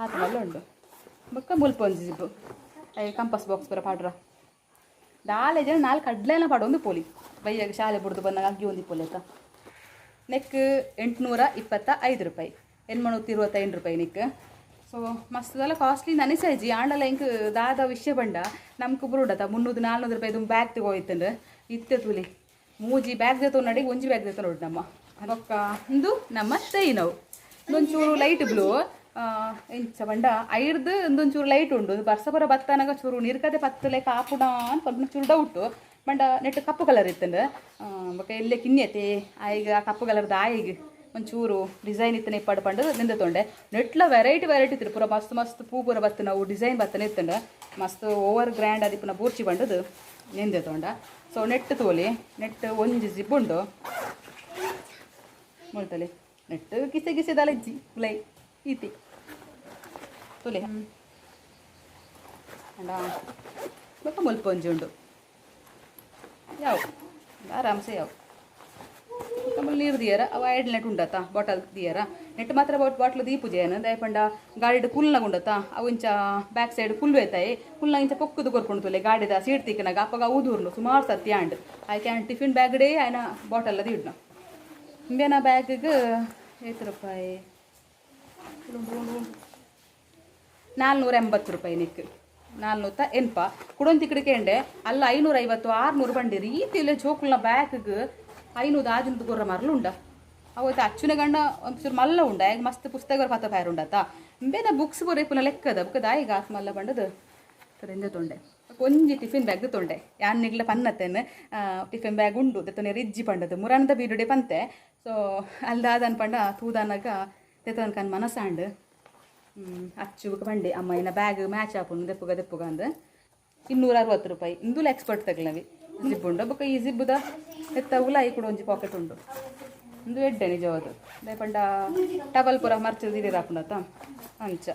ಆತಲ್ಲ ಉಂಡು ಬೊಕ್ಕ ಮುಲ್ಪ ಒಂಜಿ ಜಿಪ್ಪು ಕಂಪಸ್ ಬಾಕ್ಸ್ ಪೂರ ಪಾಡ್ರ ದಾಲೆ ಜನ 4 ಕಡ್ಲೆನ ಪಾಡೊಂದು ಪೋಲಿ ಬೈಯಾಗ ಶಾಲೆ ಬಿಡ್ದು ಬಂದಾಗ ಅಗ್ಗಿ ಒಂದು ಪೋಲಿ ಆಯ್ತಾ ನೆಕ್ 825 ರೂಪಾಯಿ 825 ರೂಪಾಯಿ ನೆಕ್ ಸೊ ಮಸ್ತದಲ್ಲ ಕಾಸ್ಟ್ಲಿ ನನಸೈಜಿ ಆಂಡಲ ಇಂಕ್ ದಾದ ವಿಷಯ ಬಂಡ ನಮ್ಗೆ ಬರುಡತ 300-400 ರೂಪಾಯಿ ಬ್ಯಾಗ್ ತಗೋಯ್ತಂಡು ಇತ್ತೆ ತುಲಿ 3 ಬ್ಯಾಗ್ ದೇತೋ ನಡಿ 1 ಬ್ಯಾಗ್ ದೇತೋ ನೋಡಿ ನಮ್ಮ ಬೊಕ್ಕ ಇಂದು ನಮ್ಮ ಸ್ಟೈನವು ಒಂಚೂರು ಲೈಟ್ ಬ್ಲೂ ಎಂಚ ಬಂಡ ಐರ್ದು ಒಂದೊಂಚೂರು ಲೈಟ್ ಉಂಡು ಬರ್ಸಪುರ ಬತ್ತನಾಗ ಚೂರು ನೀರ್ಕತೆ ಪತ್ತಲೆ ಕಾಪುಡ ಅನ್ಕೊಂಡು ಚೂರು ಡೌಟು ಬಂಡ ನೆಟ್ ಕಪ್ಪು ಕಲರ್ ಇತ್ತಂದು ಬೊಕ್ಕ ಎಲ್ಲೇ ಕಿನ್ಯತೆ ಆಯ್ಗ ಕಪ್ಪು ಕಲರ್ದು ಆಯಿಗೆ ಒಂಚೂರು ಡಿಸೈನ್ ಇತ್ತನೆ ಇಪ್ಪಡು ಪಂಡು ನಿಂದ ತೊಂಡೆ ನೆಟ್ಲ ವೆರೈಟಿ ಇತ್ತು ಪೂರ ಮಸ್ತ್ ಪೂ ಪೂರ ಬತ್ತು ನಾವು ಡಿಸೈನ್ ಬತ್ತನೆ ಇತ್ತಂಡು ಮಸ್ತ್ ಓವರ್ ಗ್ರ್ಯಾಂಡ್ ಅದು ಪುನಃ ಬೂರ್ಚಿ ಬಂಡದು ನಿಂದೆ ತೊಂಡ ಸೊ ನೆಟ್ ತೋಲಿ ನೆಟ್ ಒಂಜಿ ಜಿಬ್ ಉಂಡು ಮುಳ್ತಲೆ ನೆಟ್ ಕಿಸೆ ದಲಜ್ಜಿ ಲೈ ಈತಿ ತೊಲೆ ಅಂಡ ಬೊಕ್ಕ ಮುಲ್ಪ ಒಂಜಿ ಉಂಡು ಯಾವ ಆರಾಮ್ಸೆ ಯಾವ ಕಮಲ್ ನೀರು ದಿಯರ ಅವ 2 ನೆಟ್ ಉಂಡತ್ತ ಬಾಟಲ್ ದಿಯರ ನೆಟ್ ಮಾತ್ರ ಬಾಟ್ಲು ದೀಪುಜೇನು ದಯಪಂಡ ಗಾಡಿಡು ಕುಲ್ನಾಗ ಉಂಡತ್ತ ಅವು ಇಂಚ ಬ್ಯಾಕ್ ಸೈಡ್ ಕುಲ್ಲು ಏತಾಯಿ ಕುಲ್ನಾಗ ಇಂಚ ಪೊಕ್ಕದು ಕೊರ್ಕೊಂಡು ತೊಲೆ ಗಾಡಿದ ಸೀಟ್ ತಿಕ್ಕನಾಗ ಅಪ್ಪಗ ಊದೂರ್ನು ಸುಮಾರು ಸತ್ಯ ಅಂಡ್ ಆಯ್ಕೆ ಟಿಫಿನ್ ಬ್ಯಾಗ್ಡೇ ಆಯ್ನ ಬಾಟಲ್ ಅದು ಇಡ್ನ ಹಿಂಗೇನ ಬ್ಯಾಗಿಗೆ 8 ರೂಪಾಯಿ 480 ರೂಪಾಯಿ ನಿಕ್ 480 ಕುಡೊಂದು ತಿಕ್ಕಡಿಕೆಂಡೆ ಅಲ್ಲ 550 600 ಬಂಡಿ ರೀತಿಯಲ್ಲೇ ಜೋಕುಲ್ನ ಬ್ಯಾಗ್ಗೆ 500 ಆಜಿಂದು ಗೊರ್ರ ಮರಲು ಉಂಡ ಅವತ್ತು ಅಚ್ಚುನೆ ಗಂಡ ಒಂಚೂರು ಮಲ್ಲ ಉಂಡ ಈಗ ಮಸ್ತ್ ಪುಸ್ತಕ ಪತ್ತ ಫೈರ್ ಉಂಡತ್ತ ಬೇರೆ ಬುಕ್ಸ್ ಬರೋ ಪುನಃ ಲೆಕ್ಕದ ಬುಕ್ಕದ ಈಗ ಆಸ್ ಮಲ್ಲ ಬಂಡದು ತೊಂದೆ ತೊಂಡೆ ಒಂಜಿ ಟಿಫಿನ್ ಬ್ಯಾಗ್ ತೊಂಡೆ ಯಾನ್ನಿಗ್ಲ ಪನ್ನತ್ತೇನೆ ಟಿಫಿನ್ ಬ್ಯಾಗ್ ಉಂಡು ತೆತ್ತನೆ ರಿಜ್ಜಿ ಪಂಡದು ಮುರಾನದ ಬೀಡುಡೆ ಪಂತೆ ಸೊ ಅಲ್ದಾದನ್ ಪಂಡ ತೂದಾನಾಗ ತೆತ್ತನ ಕನ್ ಮನಸ್ಸಾಂಡು ಅಚ್ಚು ಬಂಡೆ ಅಮ್ಮ ಇನ್ನ ಬ್ಯಾಗ್ ಮ್ಯಾಚ್ ಹಾಕೊಂಡು ದೆಪ್ಪುಗ ಅಂದ 260 ರೂಪಾಯಿ ಇಂದುಲ ಎಕ್ಸ್ಪರ್ಟ್ ತಗಲವಿ ಜಿಬ್ ಉಂಡು ಬೊಕ್ಕ ಈ ಜಿಬ್ಬುದ ಎತ್ತ ಉಲಾಯಿ ಕೂಡ ಒಂಜಿ ಪಾಕೆಟ್ ಉಂಡು ಇಂದು ಎಡ್ಡೆ ನಿಜವಾದ ದಯಪಂಡ ಟವಲ್ ಪೂರ ಮರ್ಚದಿರಿ ಹಾಕೊಂಡತ್ತ ಅಂಚ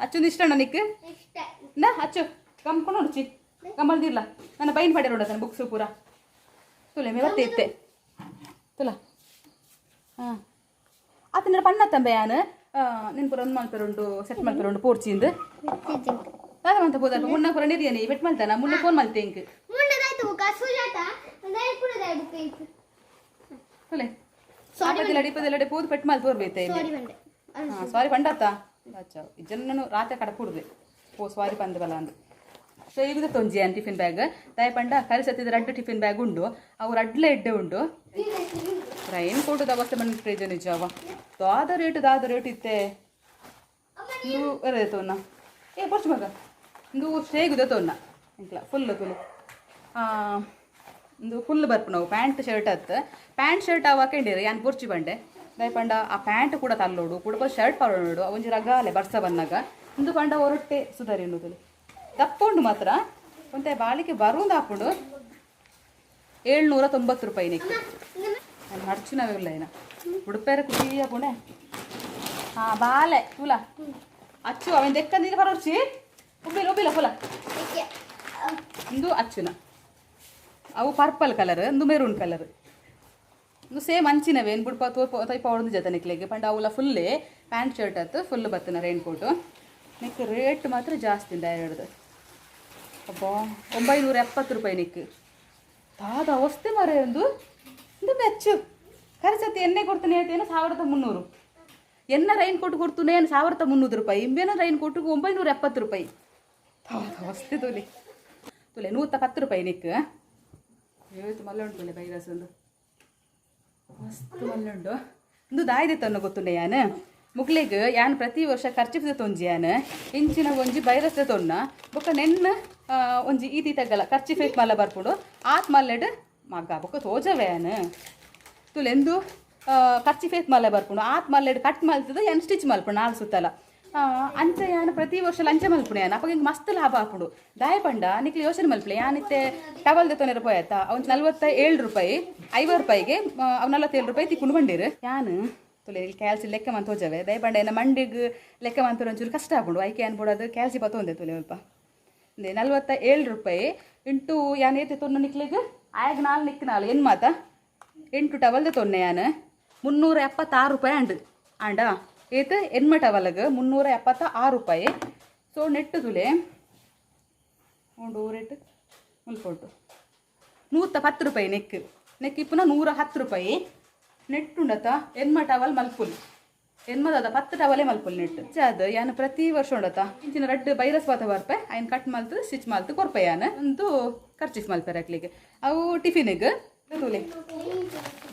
ಅಚ್ಚೊಂದು ಇಷ್ಟ ಅಣ್ಣ ನಿಕ್ ನಾ ಅಚ್ಚು ಕಮ್ಕೊಂಡು ನೋಡ್ಚಿ ಕಮ್ಮಲ್ದಿರ್ಲ ನನ್ನ ಬೈನ್ ಪಡೆ ನೋಡತ್ತಾನೆ ಬುಕ್ಸು ಪೂರ ತುಲೆ ಮೇವತ್ತೆ ಇತ್ತೆ ತುಲ ಹಾಂ ಆತನ ಪಣ್ಣ ತಂಬೆ ಯಾನು ನಿನ್ ಪೂರ ಒಂದು ಮಲ್ಪರುಂಡು ಸೆಟ್ ಮಲ್ಪರುಂಡು ಪೋರ್ಚಿಂದು ಅಂತ ಬೋದಲ್ಪ ಮುನ್ನ ಪೂರ ನಿರ್ಯಾನಿ ಬೆಟ್ ಮಲ್ತಾನ ಮುನ್ನ ಫೋನ್ ಮಲ್ತೆ ಇಂಕ್ ತುಲೆ ಡಿಪ್ಪದೆಲ್ಲಡೆ ಪೋದು ಪೆಟ್ ಮಲ್ತು ಬರ್ಬೇತೆ ಹಾಂ ಸಾರಿ ಪಂಡತ್ತ ಅಚ್ಚಾ ಇಜ್ಜನ್ನು ರಾತ್ರಿ ಕಡ ಕುಡ್ದೆ ಓ ಸಾರಿ ಪಂದ ಬಲ ಅಂದು ಸೊ ಈಗ ತೊಂಜಿ ಅನ್ ಟಿಫಿನ್ ಬ್ಯಾಗ್ ದಯಪಂಡ ಕಲಿಸತ್ತಿದ ರಡ್ಡು ಟಿಫಿನ್ ಬ್ಯಾಗ್ ಉಂಡು ಅವು ರಡ್ಲೆ ಎಡ್ಡೆ ಉಂಡು ರೈನ್ ಕೋಟದ ಅವಸ್ಥೆ ಬಂದು ಫ್ರಿಜ್ ನಿಜವ ದಾದ ರೇಟ್ ಇತ್ತೆ ನೀವು ಬರದೆ ತೋನ್ನ ಏ ಪರ್ಚು ಮಗ ಇಂದು ಶೇಗುದ ತೋನ್ನ ಇಂಕ್ಲ ಫುಲ್ ತುಳು ಇಂದು ಫುಲ್ ಬರ್ಪು ನಾವು ಪ್ಯಾಂಟ್ ಶರ್ಟ್ ಅವು ಹಾಕೊಂಡಿರಿ ಯಾನ್ ಪುರ್ಚಿ ಬಂಡೆ ದಯಪಂಡ ಆ ಪ್ಯಾಂಟ್ ಕೂಡ ತಲ್ಲೋಡು ಕೂಡ ಶರ್ಟ್ ಪರೋಡು ಒಂಜಿ ರಗಾಲೆ ಬರ್ಸ ಬಂದಾಗ ಇಂದು ಪಂಡ ಹೊರಟೆ ಸುಧಾರಿ ಅನ್ನೋದು ದಪ್ಪುಂಡು ಮಾತ್ರ ಒಂತೆ ಬಾಳಿಕೆ ಬರುವುದು ಹಾಕೊಂಡು 790 ರೂಪಾಯಿ ನಿಕ್ಕೆ ನಾನು ಹಡ್ಚು ನಾವಿಲ್ಲ ಏನ ಉಡುಪೇರ ಖುಷಿ ಹಾಕೊಂಡೆ ಹಾಂ ಬಾಲೆ ತುಲ ಅಚ್ಚು ಅವನ್ ದೆಕ್ಕಂದಿಗೆ ಬರೋರ್ಚಿ ಉಬ್ಬಿಲ್ಲ ಫುಲ ಇಂದು ಅಚ್ಚುನ ಅವು ಪರ್ಪಲ್ ಕಲರ್ ಒಂದು ಮೆರೂನ್ ಕಲರ್ ಒಂದು ಸೇಮ್ ಅಂಚಿನವೇ ಏನು ಬಿಡ್ಪ ತೈಪ ಹೊಡೆದು ಜೊತೆ ನಿಕ್ಲಿಗೆ ಪಂಡ ಅವಲ್ಲ ಫುಲ್ಲೇ ಪ್ಯಾಂಟ್ ಶರ್ಟ್ ಆಯ್ತು ಫುಲ್ ಬರ್ತನ ರೈನ್ ಕೋಟು ನಿಕ್ ರೇಟ್ ಮಾತ್ರ ಜಾಸ್ತಿ ಹಿಡ್ದು ಅಬ್ಬಾ 970 ರೂಪಾಯಿ ನಿಕ್ ತಾದ ಅವಸ್ಥೆ ಮರ ಒಂದು ಮೆಚ್ಚು ಖರ್ಚತಿ ಎಣ್ಣೆ ಕೊಡ್ತಾನೆ ಹೇಳ್ತೇನೆ 1300 ಎನ್ನ ರೈನ್ ಕೋಟ್ ಕೊಡ್ತಾನೆ 1300 ರೂಪಾಯಿ ಇಂಬೇನ ರೈನ್ ಕೋಟಿಗೆ 970 ರೂಪಾಯಿ ತಾದ ಅವಸ್ಥೆ ತುಲೆ 110 ರೂಪಾಯಿ ನಿಕ್ ಹೇಳ್ತು ಮಲ್ಲ ಉಂಟು ತುಲೆ ಬೈರಸ್ ಒಂದು ಮಸ್ತ್ ಮಲ್ಲ ಉಂಟು ಇಂದು ದಾಯ್ದೆ ತನ್ನ ಗೊತ್ತುಂಡೆ ಯಾನು ಮುಗ್ಲಿಗೆ ಯಾನ್ ಪ್ರತಿ ವರ್ಷ ಖರ್ಚಿಫ್ದ ತೊಂಜಿ ಯಾನ್ ಇಂಚಿನ ಒಂಜಿ ಬೈರಸ್ದ ತೊನ್ನ ಬೊಕ್ಕ ನೆನ್ನ ಒಂಜಿ ಈತಿ ತಗಲ ಖರ್ಚಿಫೇಕ್ ಮಲ್ಲ ಬರ್ಪುಡು ಆತ್ ಮಲ್ಲೆಡ್ ಮಗ್ಗ ಬೊಕ್ಕ ತೋಜವೆ ಯಾನ್ ತುಲೆಂದು ಖರ್ಚಿಫೇಕ್ ಮಲ್ಲ ಬರ್ಪುಡು ಆತ್ ಮಲ್ಲೆಡ್ ಕಟ್ ಮಲ್ತದ ಯಾನ್ ಸ್ಟಿಚ್ ಮಲ್ಪುಡು ನಾಲ್ ಸುತ್ತಲ ಅಂಚ ಯಾನ್ ಪ್ರತಿ ವರ್ಷ ಲಂಚ ಮಲ್ಪುಡು ಯಾನ್ ಅಪ್ಪ ಹಿಂಗೆ ಮಸ್ತ್ ಲಾಭ ಹಾಪುಡು ದಾಯ ಪಂಡ ನಿಕ್ಲಿ ಯೋಚನೆ ಮಲ್ಪಲೆ ಯಾನಿತ್ತೆ ಟವಲ್ದ ತೊನೆ ರೂಪಾಯಿ ಆಯ್ತಾ ಅವ್ನು 47 ರೂಪಾಯಿ 50 ರೂಪಾಯಿಗೆ ಅವ್ 47 ರೂಪಾಯಿ ತಿಕ್ಕೊಂಡು ಬಂದಿರು ಯಾನ್ ತುಲೆ ಕ್ಯಾಲ್ಸಿ ಲೆಕ್ಕ ಮಂತ್ ಹೋಜವೆ ದಯಪಂಡ ಏನ ಮಂಡಿಗೆ ಲೆಕ್ಕ ಮಂತ್ರ ಒಂಚೂರು ಕಷ್ಟ ಆಗ್ಬಿಡು ಐಕೆ ಅನ್ಬಿಡೋದು ಕ್ಯಾಲ್ಸಿ ಬತ್ತೊಂದೆ ತುಲೆ ಸ್ವಲ್ಪ 47 ರೂಪಾಯಿ ಇಂಟು ಯಾನ್ ಏತೆ ತೊನ್ನ ನಿಕ್ಲಿಗೆ ಆಗ 4 ನಿಕ್ 4 ಏನು ಮಾತಾ 8 ಟವಲ್ದ ತೊನ್ನೆ ಯಾನ್ 376 ರೂಪಾಯಿ ಆಂಡ ಏತ ಎನ್ಮ ಟವಲ್ಗೆ 376 ರೂಪಾಯಿ ಸೊ ನೆಟ್ಟು ತುಲೆ ಉಂಡು ರೇಟ್ ಮುಲ್ಕೊಟ್ಟು 110 ರೂಪಾಯಿ ನೆಕ್ ಇಪ್ಪುನ 110 ರೂಪಾಯಿ ನೆಟ್ ಉಂಡತ ಎನ್ಮ ಟವಲ್ ಮಲ್ಪುಲ್ ಎನ್ಮದ 10 ಟವಲೇ ಮಲ್ಪುಲ್ ನೆಟ್ ಅದು ಯಾನು ಪ್ರತಿ ವರ್ಷ ಉಂಡತ ಇಂಚಿನ ರಡ್ಡು ಬೈರಸ್ ಬಾತ ಬರ್ಪೆ ಆಯ್ನ ಕಟ್ ಮಲ್ತು ಸ್ಟಿಚ್ ಮಲ್ತು ಕೊರ್ಪೆ ಯಾನು ಅಂತೂ ಖರ್ಚಿಸ್ ಮಲ್ಪೆ ಹಾಕ್ಲಿಕ್ಕೆ ಅವು ಟಿಫಿನಿಗೆ ತೂಲೆ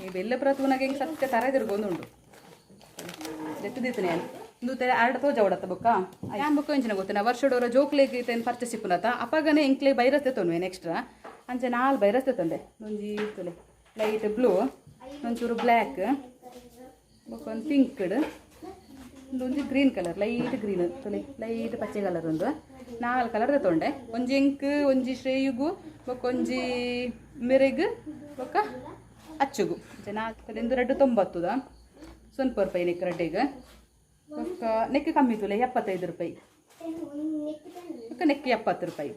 ಈ ಬೆಲ್ಲ ಪ್ರತುನಾಗ ಹಿಂಗೆ ಸತ್ಯ ತರ ತಿರ್ಗೊಂದುಂಡು ಎತ್ತುದಿತ್ತು ನಾನು ಇಂದು ಅರ್ಡ ತೋಜ ಉಡತ್ತ ಬುಕ್ಕ ಯಾನ್ ಬುಕ್ಕ ಇಂಚಿನ ಗೊತ್ತಿನ ವರ್ಷಡೋರ ಜೋಕ್ಲೆಗೆ ಇತ್ತೇನು ಪರ್ಚೇಸ್ ಇಪ್ಪುನತ ಅಪ್ಪಗನೆ ಇಂಕ್ಲೆ ಬೈರಸ್ ತೊನ್ವೆ ನೆಕ್ಸ್ಟ್ರಾ ಅಂಚೆ 4 ಬೈರಸ್ ತಂದೆ ಒಂಜಿ ತುಲೆ ಲೈಟ್ ಬ್ಲೂ ಒಂಚೂರು ಬ್ಲ್ಯಾಕ್ ಒಂದು ಪಿಂಕ್ಡ್ ಒಂಜಿ ಗ್ರೀನ್ ಕಲರ್ ಲೈಟ್ ಗ್ರೀನ್ ತುಲೆ ಲೈಟ್ ಪಚ್ಚೆ ಕಲರ್ ಒಂದು 4 ಕಲರ್ ತೊಂಡೆ ಒಂಜಿ ಇಂಕ್ ಒಂಜಿ ಶ್ರೇಯುಗು ಬೊಕ್ಕೊಂಜಿ ಮೆರೆಗ್ ಬೊಕ್ಕ ಅಚ್ಚುಗು ನಾಲ್ಕು ಎಂದು 290 ಸ್ವಲ್ಪ ರೂಪಾಯಿ ನೆಕ್ ರಡ್ಡೆಗೆ ಬೊಕ್ಕ ನೆಕ್ ಕಮ್ಮಿ ತುಲೆ 75 ರೂಪಾಯಿ ಬೊಕ್ಕ ನೆಕ್ 70 ರೂಪಾಯಿ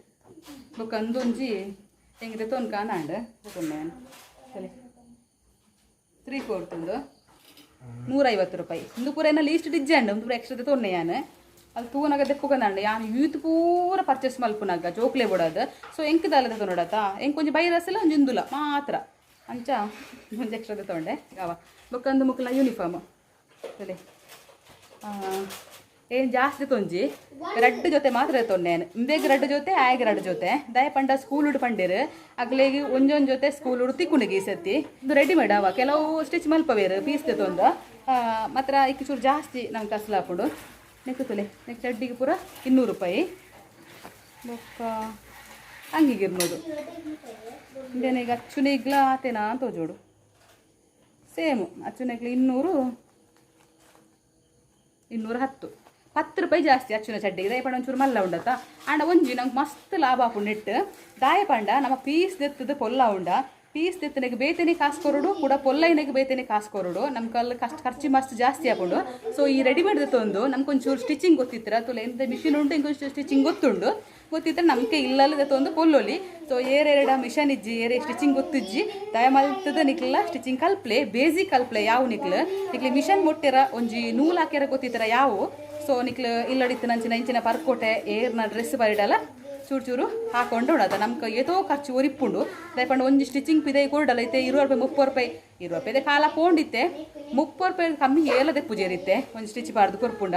ಬೊಕ್ಕ ಒಂದೊಂಜಿ ಹೆಂಗಿದೆ ತೊನ್ಕ ನಾಂಡ ತೊಂಡೆ ಸರಿ 3/4 ಒಂದು 150 ರೂಪಾಯಿ ಇಂದು ಪೂರ ಏನ ಲೀಸ್ಟ್ ಡಿಜ್ಜೆ ಅಂಡು ಒಂದು ಪೂರ ಎಕ್ಸ್ಟ್ರಾ ತೊನ್ನೆ ಯಾನು ಅದು ತೂನಾಗ ದೆಪ್ಪುಗಂಡು ಯಾನು ಯೂತ್ ಪೂರ ಪರ್ಚೇಸ್ ಮಲ್ಪುನಾಗ ಜೋಕ್ಲೆ ಬಿಡೋದು ಸೊ ಎಂಕದಲ್ಲದ ತೊನಡತ್ತ ಎಂಕ್ ಒಂಜಿ ಬೈರಸ್ ಇಲ್ಲ ಒಂಜಿ ಇಂದುಲ ಮಾತ್ರ ಅಂಚ ಒಂಜಿ ಎಕ್ಸ್ಟ್ರಾದ ತೊಂಡೆ ಯಾವ ಬೊಕ್ಕಂದು ಮುಕ್ಕಲ ಯೂನಿಫಾರ್ಮ್ ಸರಿ ಏನು ಜಾಸ್ತಿ ತೊಂಜಿ ರಡ್ಡು ಜೊತೆ ಮಾತ್ರ ತೊನ್ನೆ ಇಂಬೇಗ ರಡ್ಡು ಜೊತೆ ಆಯ್ಗೆ ರಡ್ಡು ಜೊತೆ ದಯ ಪಂಡ ಸ್ಕೂಲ್ ಉಡು ಪಂಡಿರು ಅಗ್ಲೇಗಿ ಒಂಜೊಂದು ಜೊತೆ ಸ್ಕೂಲ್ ಉಡು ತಿಕ್ಕುಣಿಗೆ ಈ ಸತಿ ಇದು ರೆಡಿಮೇಡ್ ಅವ ಕೆಲವು ಸ್ಟಿಚ್ ಮಲ್ಪವೇರು ಪೀಸ್ ತೊಂದು ಮಾತ್ರ ಇಕ್ಕಿ ಚೂರು ಜಾಸ್ತಿ ನಂಗೆ ಕಸ್ಲು ಹಾಕೊಂಡು ನೆಕ್ಕು ತುಲೆ ನೆಕ್ಸ್ಟ್ ಚಡ್ಡಿಗೆ ಪೂರ 200 ರೂಪಾಯಿ ಬೊಕ್ಕ ಹಂಗಿಗೆ ಇರ್ಬೋದು ಇಂದೇನೀಗ ಅಚ್ಚುನಿಗ್ಲ ಆತೇನಾ ಅಂತ ಜೋಡು ಸೇಮು ಅಚ್ಚುನಿಗ್ಲ 200 210 ₹10 ಜಾಸ್ತಿ ಅಚ್ಚುನ ಚಡ್ಡಿಗೆ ದಾಯ ಪಂಡ ಒಂಚೂರು ಮಲ್ಲ ಉಂಡತ್ತ ಆಂಡ ಒಂಜಿ ನಂಗೆ ಮಸ್ತ್ ಲಾಭ ಹಾಪುಂಡು ನೆಟ್ಟು ದಾಯ ಪಂಡ ನಮ್ಮ ಪೀಸ್ ದೆತ್ತದ ಪೊಲ್ಲ ಉಂಡ ಪೀಸ್ ದೆತ್ತನಿಗೆ ಬೇತೇನೆ ಕಾಸ್ಕೊರೋಡು ಕೂಡ ಪೊಲ್ಲೈನಿಗೆ ಬೇತೇನೆ ಕಾಸ್ಕೊರೋಡು ನಮ್ಗೆ ಅಲ್ಲಿ ಖರ್ಚು ಮಸ್ತ್ ಜಾಸ್ತಿ ಹಾಕೊಂಡು ಸೊ ಈ ರೆಡಿಮೇಡ್ ತಂದು ನಮ್ಗೆ ಒಂಚೂರು ಸ್ಟಿಚಿಂಗ್ ಗೊತ್ತಿತ್ತರ ತುಲೆ ಎಂತ ಮಿಷಿನ್ ಉಂಟು ಇಂಕೊಂಚೂರು ಸ್ಟಿಚಿಂಗ್ ಗೊತ್ತಿತ್ತು ನಮಗೆ ಇಲ್ಲದ ಒಂದು ಪೊಲ್ಲೊಲಿ ಸೊ ಏರೆರಡ ಮಿಷನ್ ಇಜ್ಜಿ ಏರೆ ಸ್ಟಿಚಿಂಗ್ ಗೊತ್ತಿಜ್ಜಿ ದಯ ಮಲ್ತದ ನಿಕ್ಲ ಸ್ಟಿಚಿಂಗ್ ಕಲ್ಪ್ಲೆ ಬೇಸಿಕ್ ಕಲ್ಪ್ಲೆ ಯಾವ ನಿಕ್ಲೆ ಮಿಷನ್ ಮುಟ್ಟಿರ ಒಂಜಿ ನೂಲ್ ಹಾಕ್ಯಾರ ಗೊತ್ತಿತ್ತರ ಯಾವ ಸೊ ನಿಕ್ಲು ಇಲ್ಲಡಿತ್ತು ನಂಚಿನ ಇಂಚಿನ ಪರ್ಕೋಟೆ ಏರ್ನ ಡ್ರೆಸ್ ಬರಿಡಲ್ಲ ಚೂರು ಚೂರು ಹಾಕೊಂಡು ಉಡದ ನಮ್ಗೆ ಏತೋ ಖರ್ಚು ಒರಿಪ್ಪುಂಡು ದಯಪಂಡು ಒಂಜಿ ಸ್ಟಿಚಿಂಗ್ ಪಿದೆ ಕೊಡಲ್ಲ ಐತೆ ₹20 ₹30 ಕಾಲ ಪೋಂಡಿತ್ತೆ ₹30 ಕಮ್ಮಿ ಏಲದೆ ಪೂಜೆರಿತ್ತೆ ಒಂದು ಸ್ಟಿಚ್ ಬಾರ್ದು ಕೊರ್ಪುಂಡ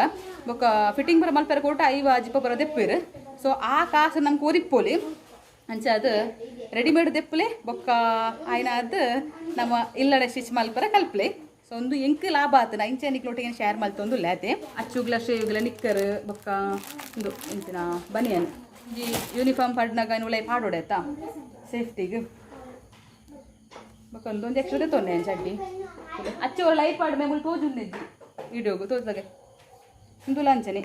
ಬೊಕ್ಕ ಫಿಟ್ಟಿಂಗ್ ಬರ ಮಲ್ಪೆರ ಕೊಟ್ಟ 5 ಜಿಪ್ಪ ಬರೋ ದೆಪ್ಪಿರು ಸೊ ಆ ಕಾಸು ನಮ್ಗೆ ಒರಿಪ್ಪೋಲಿ ಅಂಚೆ ಅದು ರೆಡಿಮೇಡ್ ದೆಪ್ಪಲೆ ಬೊಕ್ಕ ಆಯ್ನ ಅದು ನಮ್ಮ ಇಲ್ಲಡೆ ಸ್ಟಿಚ್ ಮಲ್ಪರ ಕಲ್ಪ್ಲೆ ಸೊ ಒಂದು ಎಂಕ್ ಲಾಭ ಆತನ ಇಂಚೆ ನಿಕ್ಲೊಟ್ಟಿಗೆ ಶೇರ್ ಮಲ್ತೊಂದು ಲ್ಯಾತೆ ಅಚ್ಚುಗ್ಲ ಶೇವುಗ್ಲ ನಿಕ್ಕರ್ ಬೊಕ್ಕ ಒಂದು ಎಂತಿನ ಬನಿಯನ್ ಈ ಯೂನಿಫಾರ್ಮ್ ಪಡ್ನಾಗ ಉಳೈ ಪಾಡೋಡಾಯ್ತಾ ಸೇಫ್ಟಿಗೆ ಬೊಕ್ಕೊಂದು ಎಕ್ಸ್ಟ್ರಾ ತೊಂದೆ ಚಡ್ಡಿ ಅಚ್ಚು ಲೈಟ್ ಪಾಡ್ ಮೇಮೂಲ್ ತೋಜುಂದಿಜ್ಜಿ ಇಡೋಗು ತೋಜದಾಗೆ ಒಂದು ಲಂಚನೆ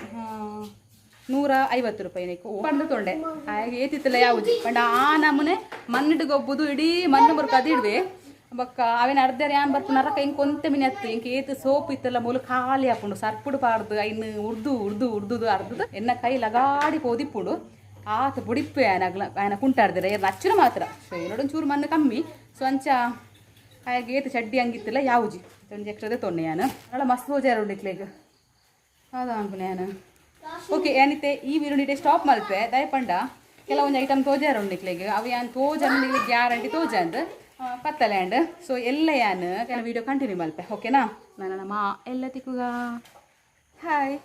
₹150 ನೀಕು ಪಂಡು ತೊಂಡೆ ಹಾಗೆ ಏತಿತ್ತಲ್ಲ ಯಾವುದು ಪಂಡ ಆ ನಮ್ಮನೆ ಮಣ್ಣಿಟ್ಟು ಗೊಬ್ಬುದು ಇಡೀ ಮಣ್ಣು ಬರ್ಕದು ಇಡ್ವೆ ಬೊಕ್ಕ ಅವೇನು ಅರ್ಧರೆ ಆನ್ ಬರ್ಪು ನರಕ ಹಿಂಗೆ ಕೊಂತೆ ಮಿನಿ ಹತ್ತು ಹಿಂಗೆ ಏತು ಸೋಪ್ ಇತ್ತಲ್ಲ ಮೂಲ ಖಾಲಿ ಹಾಕೊಂಡು ಸರ್ಪುಡು ಪಾಡ್ದು ಇನ್ನು ಉರ್ದುದು ಅರ್ಧದು ಎನ್ನ ಕೈ ಲಗಾಡಿ ಪೋದಿಪ್ಪುಡು ಆತ ಬುಡಿಪ್ಪೆ ಆಯನ ಕುಂಟಾಡ್ದಿರ ಏನು ಅಚ್ಚುನ ಮಾತ್ರ ಸೊ ಏನೋಡೊಂದು ಚೂರು ಮಣ್ಣು ಕಮ್ಮಿ ಸೊ ಅಂಚ ಹಾಗೆ ಏತು ಚಡ್ಡಿ ಹಂಗಿತ್ತಿಲ್ಲ ಯಾವುಜಿ ಒಂದು ಎಕ್ಸ್ಟ್ರದೇ ತೊನ್ನೆ ನಾನು ಅಲ್ಲ ಮಸ್ತ್ ಹೋಜಾರ ಉಂಡಿಕ್ಲೇಗ ಅದ ಅನ್ಪುನೆ ನಾನು ಓಕೆ ಏನಿತ್ತೆ ಈ ವಿರುಡಿಟೆ ಸ್ಟಾಪ್ ಮಲ್ಪೆ ದಯಪಂಡ ಕೆಲವೊಂದು ಐಟಮ್ ತೋಜಾರ ಉಂಡಿಕ್ಲೇಗ ಅವು ಯಾನ್ ತೋಜಂದು ಗ್ಯಾರಂಟಿ ತೋಜಂದು ಪತ್ತಲ್ಯಾಂಡ್ ಸೊ ಎಲ್ಲ ಯಾನು ಕೆಲವು ವೀಡಿಯೋ ಕಂಟಿನ್ಯೂ ಮಲ್ಪೆ ಓಕೆನಾ ನಾನು ನಮ್ಮ ಎಲ್ಲ ತಿಕ್ಕುಗ ಹಾಯ್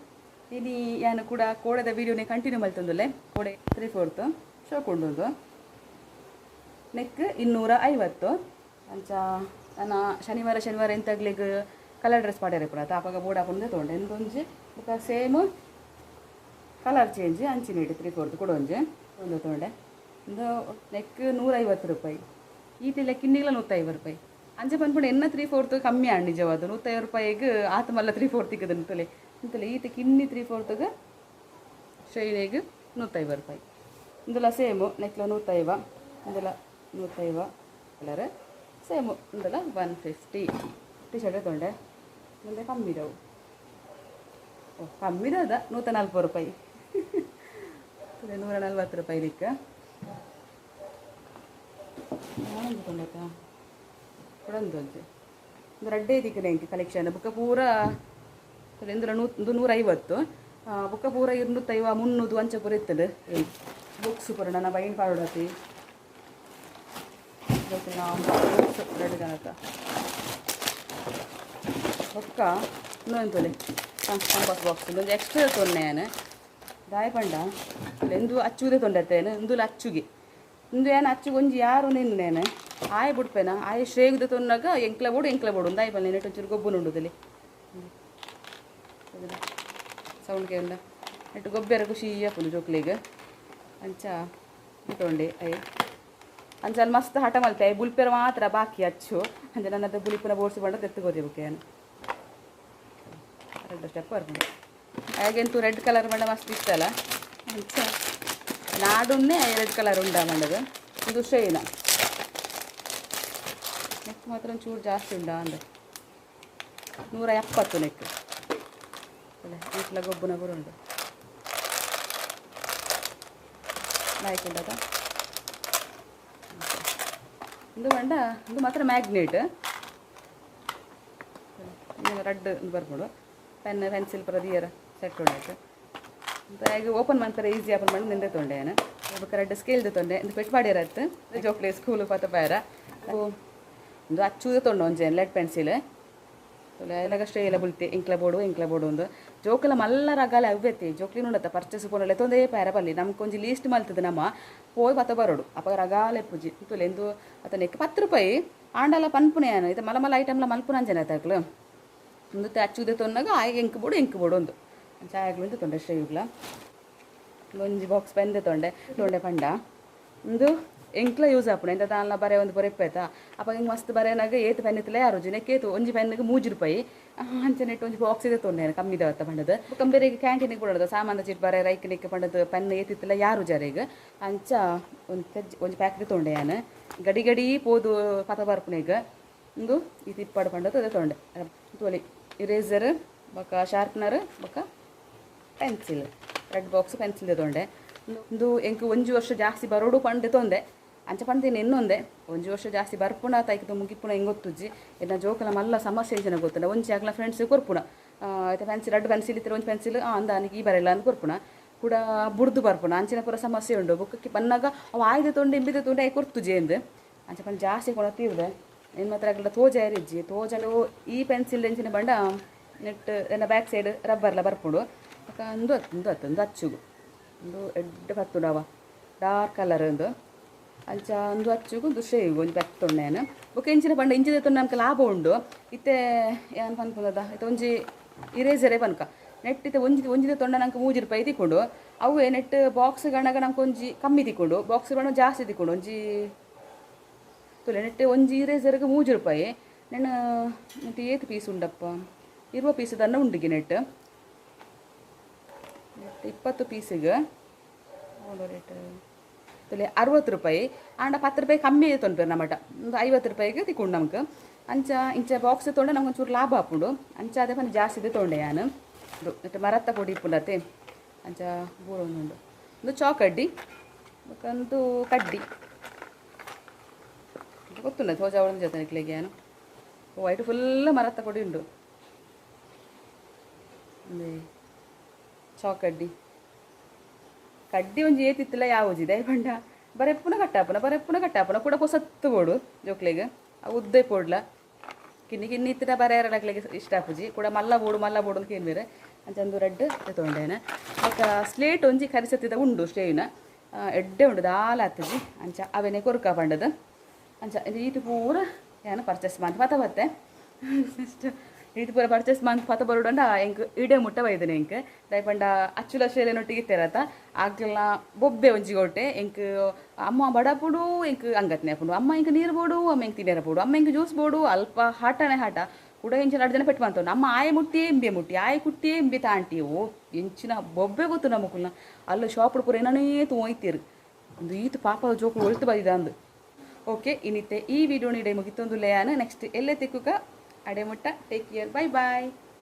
ಇನಿ ಯಾನು ಕೂಡ ಕೋಡದ ವೀಡಿಯೋನೇ ಕಂಟಿನ್ಯೂ ಮಲ್ತಂದುಲ್ಲೆ ಕೋಡೆ 3/4 ಶೋ ಕೊಂಡೊಂದು ನೆಕ್ 250 ಅಂಚ ನಾನು ಶನಿವಾರ ಎಂತಾಗ್ಲಿಗೆ ಕಲರ್ ಡ್ರೆಸ್ ಪಾಡ್ಯಾರ ಪುರ ತಾಪಾಗ ಬೋರ್ಡ್ ಹಾಕೊಂಡು ತೊಗೊಂಡೆ ಎಂದೊಂಜಿ ಬೊಕ್ಕ ಸೇಮ್ ಕಲರ್ ಚೇಂಜ್ ಅಂಚಿನೇಡಿ 3/4 ಕೊಡೊಂಜಿ ಒಂದು ತೊಗೊಂಡೆ ಒಂದು ನೆಕ್ ₹150 ಈತಿಲ್ಲ ಕಿನ್ನಿಗ್ಲ ₹150 ಅಂಚೆ ಬಂದ್ಬಿಟ್ಟು ಎನ್ನ 3/4 ಕಮ್ಮಿ ಆಣ್ ನಿಜವಾದ ₹150 ಆತ ಮಲ್ಲ 3/4 ತಿಕ್ಕದಂತಲೇ ಇಂತಲೇ ಈತ ಕಿನ್ನಿ 3/4 ಶೈಲಿಗೆ ₹150 ಇಂದೆಲ್ಲ ಸೇಮು ನೆಕ್ಲ 150 ಇಂದೆಲ್ಲ 150 ಕಲರ್ ಸೇಮು ಇಂದೆಲ್ಲ 150 ಟಿ ಶರ್ಟ್ ತೊಗೊಂಡೆ ಮುಂದೆ ಕಮ್ಮಿ ಇದಾವು ಓ ಕಮ್ಮಿದ ₹140 ₹140 ಲಿಕ್ಕ ತೊಂಡತ್ತ ಕೊಡೊಂದು ಒಂದು ರಡ್ಡೆ ದಿಕ್ಕನೆ ಎಂಕಿ ಕಲೆಕ್ಷನ್ ಬುಕ್ಕ ಪೂರ ಎಂದ್ರ 150 ಬುಕ್ಕ ಪೂರ 250 300 ಅಂಚೆ ಪೂರ ಇರ್ತದೆ ಬುಕ್ಸ್ ಪೂರ ನನ್ನ ಬೈನ್ ಪಾಡೋಡತಿ ಬುಕ್ಸ್ ರೆಡಿ ಜನತ ಬೊಕ್ಕ ಇನ್ನೊಂದು ಕಂಪಾಸ್ ಬಾಕ್ಸ್ ಒಂದು ಎಕ್ಸ್ಟ್ರಾ ತೊನ್ನೆ ನಾನು ದಾಯ ಪಂಡ ಎಂದು ಅಚ್ಚುದೇ ತೊಂಡತ್ತೇನು ಇಂದುಲ ಅಚ್ಚುಗೆ ಇಂದು ಏನು ಅಚ್ಚುಗೆ ಒಂಜಿ ಯಾರು ನಿನ್ನೇನು ಆಯ್ ಬಿಡ್ಪೇನ ಆಯ್ ಶ್ರೇಗ್ದು ತೊನ್ನಾಗ ಎಂಕ್ಲ ಬೋಡು ಒಂದು ಆಯ್ಪಲ್ಲ ನೆಟ್ಟು ಒಂಚೂರು ಗೊಬ್ಬನ ಉಂಡುದಲ್ಲಿ ಸೌಂಡ್ ಕೇಳ ನೆಟ್ಟು ಗೊಬ್ಬರ ಖುಷಿ ಹಾಕೊಂಡು ಜೋಕ್ಲಿಗೆ ಅಂಚ ತೊಗೊಂಡೆ ಅಯ್ಯ ಅಂಚ ಅಲ್ಲಿ ಮಸ್ತ್ ಹಠ ಮಲ್ತೆ ಬುಲ್ಪೆರ ಮಾತ್ರ ಬಾಕಿ ಅಚ್ಚು ಅಂಚೆ ನನ್ನದು ಬುಲಿಪುನ ಬೋಡ್ಸಿ ಬಂಡ ತೆತ್ತುಗೋದೆ ಬುಕ್ಕೆ ಏನು 2 ಸ್ಟೆಪ್ ಬರ್ಕೊಂಡು ಹಾಗೆಂತೂ ರೆಡ್ ಕಲರ್ ಬಣ್ಣ ಮಸ್ತ್ ಇಷ್ಟಲ್ಲ ಅಂಚ ನಾಡುನ್ನೇ ರೆಡ್ ಕಲರ್ ಉಂಡ ಮಂಡದು ಇದು ಶೈನ ನೆಕ್ ಮಾತ್ರ ಒಂಚೂರು ಜಾಸ್ತಿ ಉಂಡ ಅಂದ 170 ನೆಕ್ ಅಲ್ಲ ಇಟ್ಲ ಗೊಬ್ಬನ ಕೂಡ ಉಂಟು ನಾಯ್ಕೊಂಡದ ಇದು ಮಂಡ ಇದು ಮಾತ್ರ ಮ್ಯಾಗ್ನೇಟ್ ರೆಡ್ ಬರ್ಬೋದು ಪೆನ್ಸಿಲ್ ಪ್ರದಿಯರ ಸೆಟ್ ಉಂಡಾಯ್ತು ಅಂತ ಹಾಗೆ ಓಪನ್ ಮಾಡ್ತಾರೆ ಈಸಿ ಓಪನ್ ಮಾಡಿ ನಿಂದೆ ತೊಂಡೆ ನಾನು ಒಬ್ಬಕ್ಕೆ ರೆಡ್ ಸ್ಕೇಲ್ದು ತೊಂಡೆ ಇದು ಪೆಟ್ಟು ಮಾಡಿರತ್ತು ಜೋಕ್ಲೆ ಸ್ಕೂಲು ಪತ್ತ ಬೇರೆ ಒಂದು ಅಚ್ಚೂದ ತೊಂಡು ಒಂಜೆ ಲೆಡ್ ಪೆನ್ಸಿಲ್ ಎಲ್ಲಗಷ್ಟೇ ಎಲ್ಲ ಬುಲ್ತೆ ಇಂಕ್ಲ ಬೋಡು ಒಂದು ಜೋಕಲ ಮಲ್ಲ ರಗಾಲ ಅವ್ಯತಿ ಜೋಕ್ಲಿನ ಉಂಡತ್ತ ಪರ್ಚೇಸ್ ಪೋನಲ್ಲ ತೊಂದೇ ಪ್ಯಾರ ಬಲ್ಲಿ ನಮ್ಗೆ ಕೊಂಚ ಲೀಸ್ಟ್ ಮಲ್ತದೆ ನಮ್ಮ ಪೋಯ್ ಪತ್ತ ಬರೋಡು ಅಪ್ಪ ರಗಾಲ ಪೂಜಿ ತುಲೆ ಎಂದು ಅತ್ತ ನೆಕ್ ₹10 ಆಂಡಲ ಪನ್ಪುನೆ ಏನು ಇದು ಮಲ ಐಟಮ್ಲ ಮಲ್ಪುನ ಅಂಜನೆ ತಕ್ಲು ಒಂದು ಅಚ್ಚುದೆ ತೊನ್ನಾಗ ಆಯ್ಗೆ ಎಂಕ್ ಬೋಡು ಒಂದು ಚಾಯಗಳು ಅಂತ ತೊಂಡೆ ಶ್ರೇಯುಗ್ಲ ಒಂಜಿ ಬಾಕ್ಸ್ ಪೆಂದೆ ತೊಂಡೆ ಪಂಡ ಒಂದು ಎಂಕ್ಲ ಯೂಸ್ ಆಪುಣ ಎಂತ ದಾನ್ಲ ಬರೆ ಒಂದು ಬೊರೆಪ್ಪೆತ ಅಪ್ಪ ಹಿಂಗೆ ಮಸ್ತ್ ಬರೆನಾಗ ಏತು ಪೆನ್ ಇತ್ತಲ್ಲ ಯಾರು ಜಿನಕ್ಕೇತು ಒಂಜಿ ಪೆನ್ನಿಗೆ 3 ರೂಪಾಯಿ ಅಂಚನೆಟ್ಟು ಒಂಜಿ ಬಾಕ್ಸ್ ಇದೆ ತೊಂದೇನೆ ಕಮ್ಮಿ ದವತ್ತ ಪಂಡದು ಕಂಬೇರಿಗೆ ಕ್ಯಾಂಟೀನಿಗೆ ಕೊಡೋದು ಸಾಮಾನ್ಯ ಚಿಟ್ ಬರೆ ರೈಕನಿಕ್ಕೆ ಪಂಡದು ಪೆನ್ ಏತಿತ್ತಲ್ಲ ಯಾರು ಜರೆಗೆ ಅಂಚ ಒಂಜಿ ಪ್ಯಾಕೆಟ್ ತೊಂಡೆ ನಾನು ಗಡಿ ಗಡಿ ಪೋದು ಪತ ಬರ್ಪುನೆಗ ಒಂದು ಇದು ಇಪ್ಪಡು ಪಂಡದು ಅದೇ ತೊಂಡೆ ತೋಲಿ ಇರೇಸರ್ ಬೊಕ ಶಾರ್ಪ್ನರ್ ಬೊಕ ಪೆನ್ಸಿಲ್ ರೆಡ್ ಬಾಕ್ಸ್ ಪೆನ್ಸಿಲ್ ತೊಂಡೆ ಒಂದು ಎಂಕು 1 ವರ್ಷ ಜಾಸ್ತಿ ಬರೋಡು ಪಂಡೆ ತೊಂದೆ ಅಂಚ ಪಂಡ್ತೀನಿ ಇನ್ನೊಂದೆ 1 ವರ್ಷ ಜಾಸ್ತಿ ಬರ್ಪುಣ ತೈಕಿತು ಮುಗಿಪುಣ ಹೆಂಗೊತ್ತುಜ್ಜಿ ಇನ್ನು ಜೋಕಲ ಮಲ್ಲ ಸಮಸ್ಯೆ ಜನ ಗೊತ್ತುಂಡ ಒಂಚಿ ಆಗ್ಲ ಫ್ರೆಂಡ್ಸ್ ಕೊರ್ಪುಣ ಆಯ್ತು ಪೆನ್ಸಿಲ್ ರೆಡ್ ಪೆನ್ಸಿಲ್ ಇತ್ತು ಒಂದು ಪೆನ್ಸಿಲ್ ಅಂದಾನಿಗೆ ಈ ಬರಲ್ಲ ಅಂತ ಕೊರ್ಪುಣ ಕೂಡ ಬುಡ್ದು ಬರ್ಪುಣ ಅಂಚಿನ ಪೂರ ಸಮಸ್ಯೆ ಉಂಡು ಬುಕ್ಕಕ್ಕೆ ಬನ್ನಾಗ ಅವು ಆಯ್ದೆ ತೊಂಡು ಇಂಬಿದೆ ತೊಂಡೆ ಕೊರ್ತುಜಿ ಎಂದು ಅಂಚ ಪಂಡ್ ಜಾಸ್ತಿ ಕೊಡ ತೀರ್ದೆ ನಿಮ್ಮ ಹತ್ರ ಆಗಲ್ಲ ತೋಜ ಇರಿಜ್ಜಿ ತೋಜಲು ಈ ಪೆನ್ಸಿಲ್ ಎಂಚಿನ ಬಂಡ ನೆಟ್ ನನ್ನ ಬ್ಯಾಕ್ ಸೈಡ್ ರಬ್ಬರ್ಲ ಬರ್ಪುಡು ಅಕ್ಕ ಒಂದು ಹಚ್ಚುಗು ಒಂದು ಎಡ್ಡೆ ಪತ್ತುಡವ ಡಾರ್ಕ್ ಕಲರ್ ಒಂದು ಅಂಚ ಒಂದು ಹಚ್ಚುಗು ಒಂದು ಶೇವ್ ಒಂದು ಬೆತ್ತ ತೊಂಡೇನು ಬೊಕ್ಕ ಇಂಚಿನ ಪಂಡ ಇಂಚಿದ ತೊಂಡು ನಮ್ಗೆ ಲಾಭ ಉಂಡು ಇತ್ತೆ ಏನು ಪನ್ಪುನದ ಇತ್ತು ಒಂಜಿ ಇರೇಸರೇ ಪನ್ಕ ನೆಟ್ ಇತ್ತೆ ಒಂಜಿದ ತೊಂಡ ನಂಗೆ 3 ರೂಪಾಯಿ ತಿಕ್ಕೊಂಡು ಅವೇ ನೆಟ್ ಬಾಕ್ಸ್ ಗಣಗ ನಮ್ಗೆ ಒಂಜಿ ಕಮ್ಮಿ ತಿಕ್ಕೊಂಡು ಬಾಕ್ಸ್ ಬಣ್ಣ ಜಾಸ್ತಿ ತಿಕ್ಕೊಂಡು ಒಂಜಿ ತೊಲೆ ನೆಟ್ ಒಂಜಿ ಇರೇಸರ್ಗೆ 3 ರೂಪಾಯಿ ನೆನ ನೆಟ್ ಏತು ಪೀಸ್ ಉಂಡಪ್ಪ 20 ಪೀಸ್ ದನ್ನ ಉಂಡಿಗೆ ನೆಟ್ 20 ಪೀಸಿಗೆ ರೇಟ್ ತೊಲೆ 60 ರೂಪಾಯಿ ಆಂಡ 10 ರೂಪಾಯಿ ಕಮ್ಮಿ ತೊಂಡ್ಪೇರು ನಮ್ಮಟ ಒಂದು 50 ರೂಪಾಯಿಗೆ ತಿಕ್ಕೊಂಡು ನಮ್ಗೆ ಅಂಚ ಇಂಚ ಬಾಕ್ಸ್ ತೊಂಡೆ ನಮ್ಗೆ ಒಂಚೂರು ಲಾಭ ಹಾಕೊಂಡು ಅಂಚ ಅದೇ ಪಂಡ ಜಾಸ್ತಿ ತೊಂಡೆ ನಾನು ಅದು ನೆಟ್ ಮರತ್ತ ಕೊಡಿ ಇಪ್ಪುಂಡತೆ ಅಂಚ ಬೂರ ಒಂದು ಚಾಕಡ್ಡಿ ಒಂದು ಕಡ್ಡಿ ಗೊತ್ತುಂಡ ತೋಜ ಅವಳ ಜೊತೆ ನಿಕ್ಲಿಗೆ ಏನು ವೈಟ್ ಫುಲ್ ಮರತ್ತ ಕೊಡಿ ಉಂಡು ಅದೇ ಚಾಕಡ್ಡಿ ಕಡ್ಡಿ ಒಂಜಿ ಏತಿತ್ತಿಲ್ಲ ಯಾವಜಿದೆ ಪಂಡ ಬರೆಪ್ಪುನ ಕಟ್ಟಾಪುನ ಕೂಡ ಪೊಸತ್ತು ಬೋಡು ಜೋಕ್ಲೆಗೆ ಆ ಉದ್ದೆ ಪೋಡ್ಲ ಕಿನ್ನಿ ಇತ್ತಿನ ಬರೆಯರಳಕ್ಲೆಗೆ ಇಷ್ಟ ಆಪುಜಿ ಕೂಡ ಮಲ್ಲ ಬೋಡು ಅಂತ ಕೇಳ್ಬೇರೆ ಅಂಚಂದು ರೆಡ್ ತೊಗೊಂಡೇನ ಅಕ್ಕ ಸ್ಲೇಟ್ ಒಂಜಿ ಕರಿಸತ್ತಿದ ಉಂಡು ಸ್ಟೇವಿನ ಎಡ್ಡೆ ಉಂಡು ದಾಲ ಹತ್ತಜಿ ಅಂಚ ಅವೇನೆ ಕೊರ್ಕ ಪಂಡದು ಅಂಚ ಇದು ಪೂರ ಏನು ಪರ್ಚೇಸ್ ಮಾಡಿ ಪತ ಬತ್ತೆ ಇದು ಪೂರ ಪರ್ಚೇಸ್ ಮಾಡಿ ಪತ ಬರೋಡಂಡ ಎಂಕ್ ಇಡೇ ಮುಟ್ಟ ಬೈದನೆ ಎಂಕ್ ದಯಪಂಡ ಅಚ್ಚುಲ ಶೇಲೆನೊಟ್ಟಿಗೆ ಇತ್ತೇರತ್ತ ಆಗ್ಲೆಲ್ಲ ಬೊಬ್ಬೆ ಒಂಜಿ ಕೊಟ್ಟೆ ಎಂಕ್ ಅಮ್ಮ ಬಡಪುಡು ಎಂಕ್ ಅಂಗತ್ನೆ ಹಾಕೊಂಡು ಅಮ್ಮ ಎಂಕ್ ನೀರು ಬೋಡು ಅಮ್ಮ ಎಂಕ್ ತಿನ್ನೇರ ಬೋಡು ಅಮ್ಮ ಎಂಕ್ ಜ್ಯೂಸ್ ಬೋಡು ಅಲ್ಪ ಹಾಟನೇ ಹಾಟ ಕೂಡ ಎಂಚಿನ 2 ಜನ ಪೆಟ್ಟು ಬಂತು ನಮ್ಮ ಆಯೆ ಮುಟ್ಟಿಯೇ ಎಂಬೆ ಮುಟ್ಟಿ ಆಯೆ ಕುಟ್ಟಿಯೇ ಎಂಬೆ ತಾಂಟಿ ಓ ಎಂಚಿನ ಬೊಬ್ಬೆ ಗೊತ್ತು ನಮ್ಮಕ್ಕಳನ್ನ ಅಲ್ಲಿ ಶಾಪುಡು ಪೂರ ಏನೇ ಹೋಯ್ತೀರು ಒಂದು ಈತು ಪಾಪ ಜೋಕುಳು ಒಳ್ತು ಬಂದಿದ ಅಂದು ಓಕೆ ಇನ್ನಿತ್ತೆ ಈ ವಿಡಿಯೋ ನೀಡೆ ಮುಗಿತೊಂದು ಲೇಯಾನ ನೆಕ್ಸ್ಟ್ ಎಲ್ಲೇ ತಿಕ್ಕುಕ ಅಡೆ ಮುಟ್ಟ ಟೇಕ್ ಕೇರ್ ಬೈ ಬಾಯ್